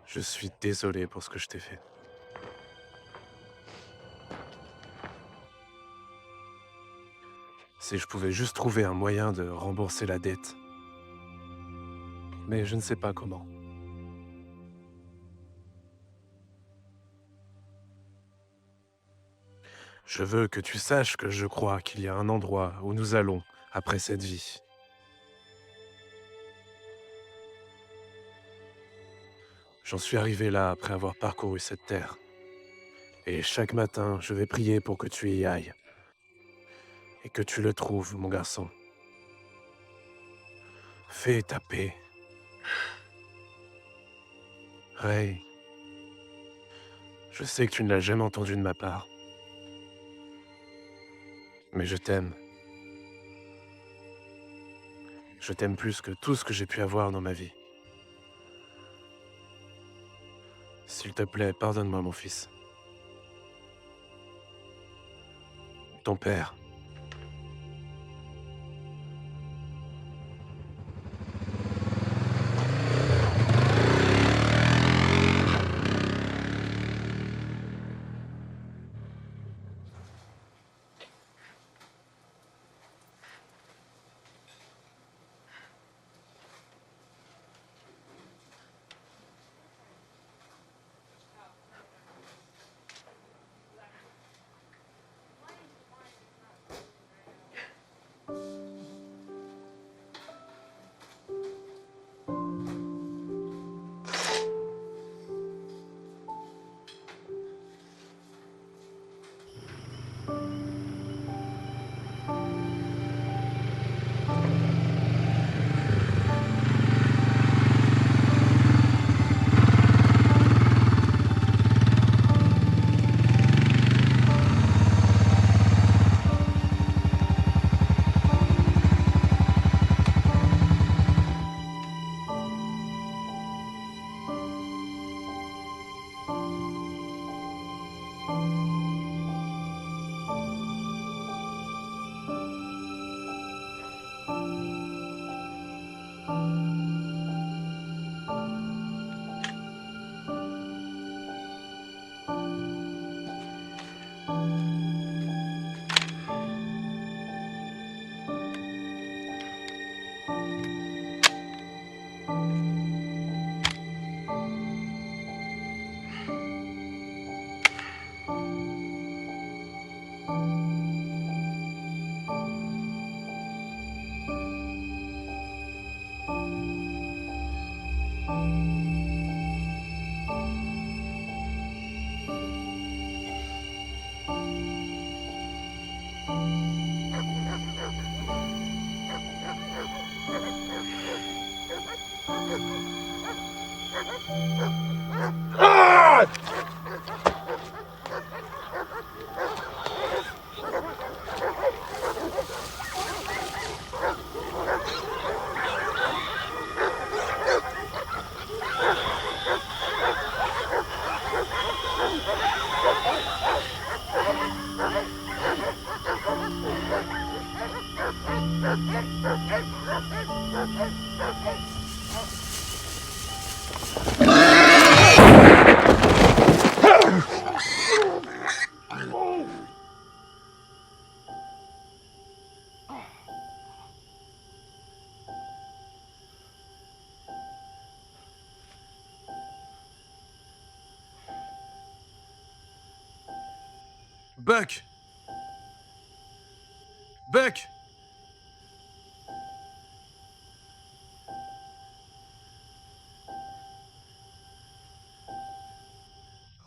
Je suis désolé pour ce que je t'ai fait. Si je pouvais juste trouver un moyen de rembourser la dette. Mais je ne sais pas comment. Je veux que tu saches que je crois qu'il y a un endroit où nous allons après cette vie. J'en suis arrivé là après avoir parcouru cette terre. Et chaque matin, je vais prier pour que tu y ailles. Et que tu le trouves, mon garçon. Fais ta paix. Ray, je sais que tu ne l'as jamais entendu de ma part. Mais je t'aime. Je t'aime plus que tout ce que j'ai pu avoir dans ma vie. S'il te plaît, pardonne-moi, mon fils. Ton père. Buck! Buck!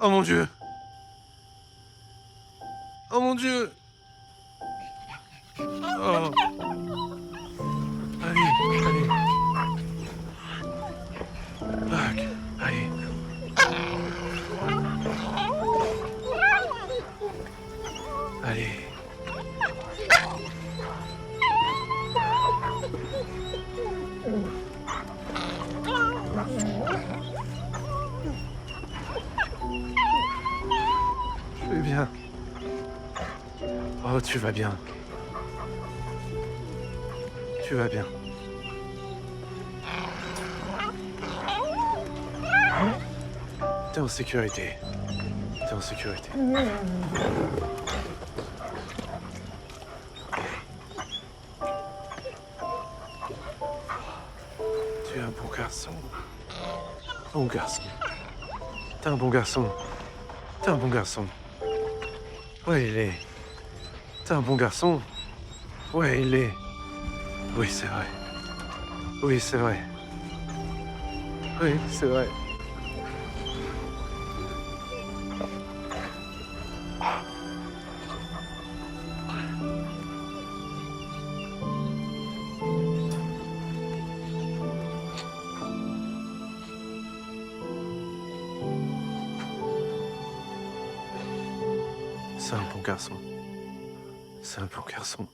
Oh mon Dieu! Oh mon Dieu! Oh! Allez, allez! Buck! Allez! Allez! Je vais bien. Oh, tu vas bien. Tu vas bien. T'es en sécurité. T'es en sécurité. Tu es un bon garçon. Bon garçon. T'es un bon garçon. T'es un bon garçon. Ouais, il est. T'es un bon garçon. Ouais, il est. Oui, c'est vrai. Oui, c'est vrai. Oui, c'est vrai. C'est un bon garçon. C'est un bon garçon.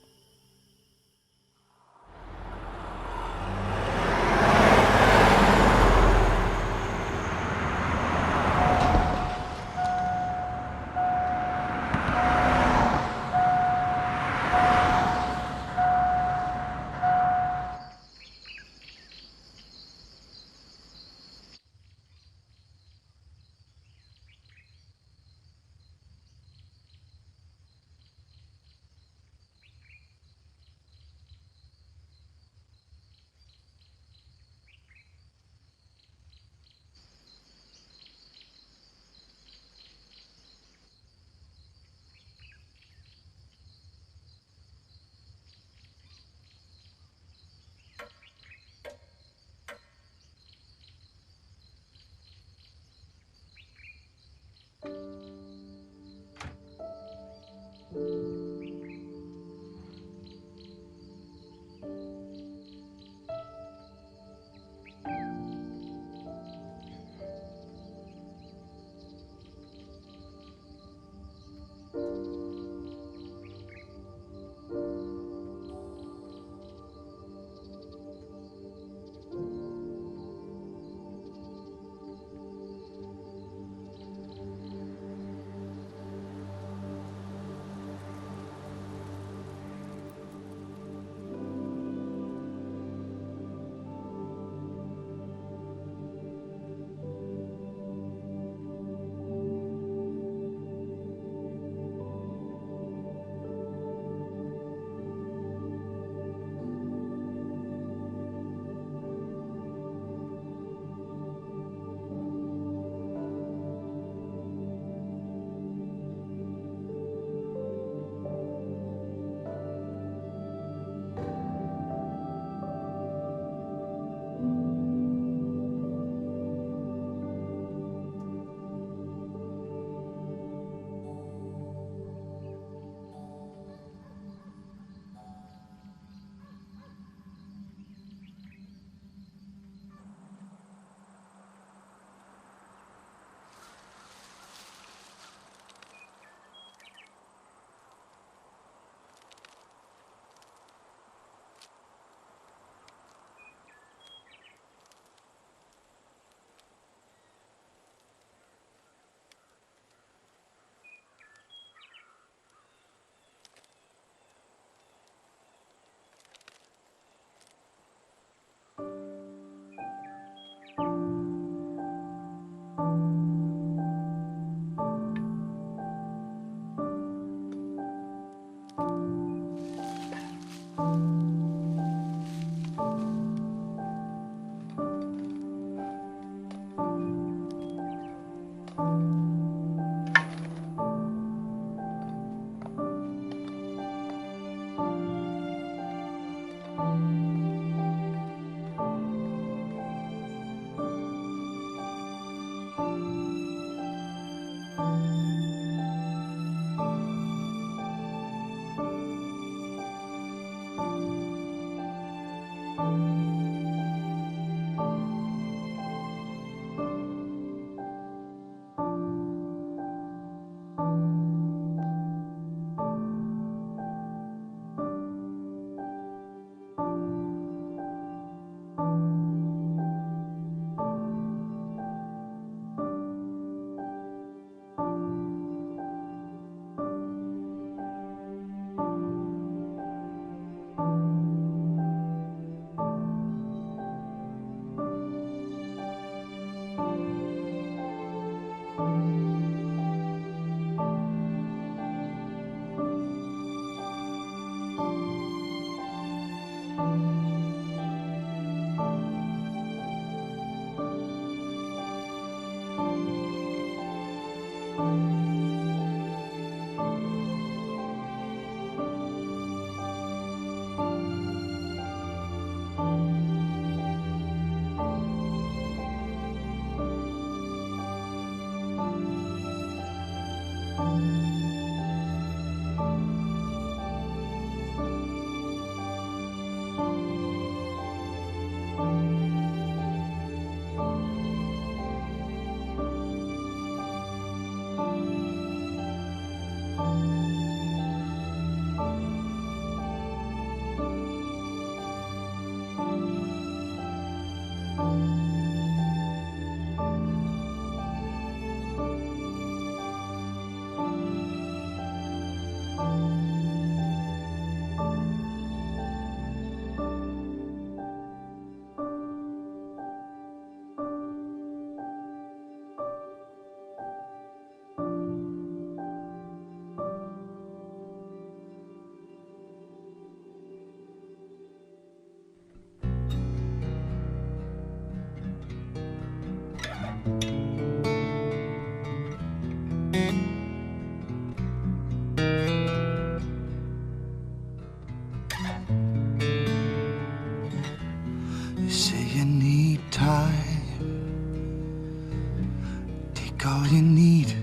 all you need.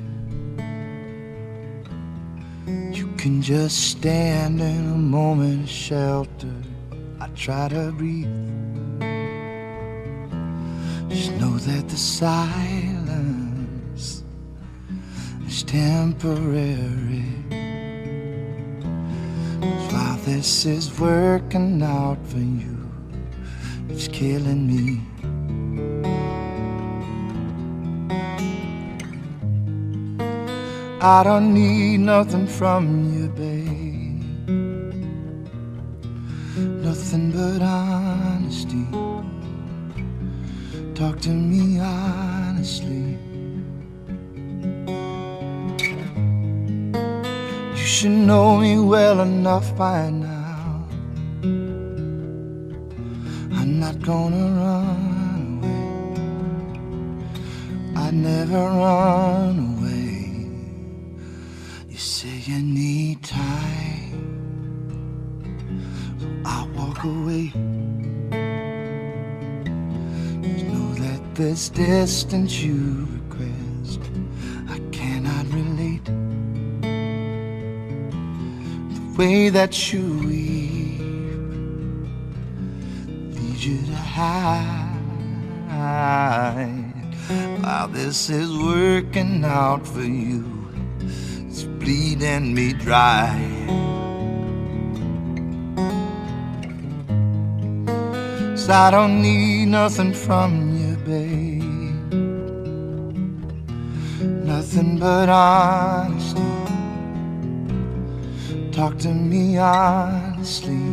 You can just stand in a moment of shelter. I try to breathe. Just know that the silence is temporary. 'Cause while this is working out for you, it's killing me. I don't need nothing from you, babe. Nothing but honesty. Talk to me honestly. You should know me well enough by now. I'm not gonna run away. I'd never run away. You say you need time, so I'll walk away. Just know that this distance you request, I cannot relate. The way that you weep leads you to hide. While this is working out for you, it's bleeding me dry. 'Cause I don't need nothing from you, babe. Nothing but honesty. Talk to me honestly.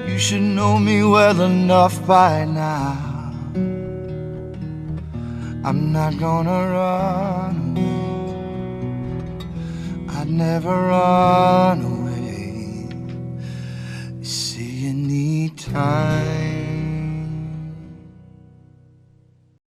You should know me well enough by now. I'm not gonna run away. I'd never run away. You say you need time.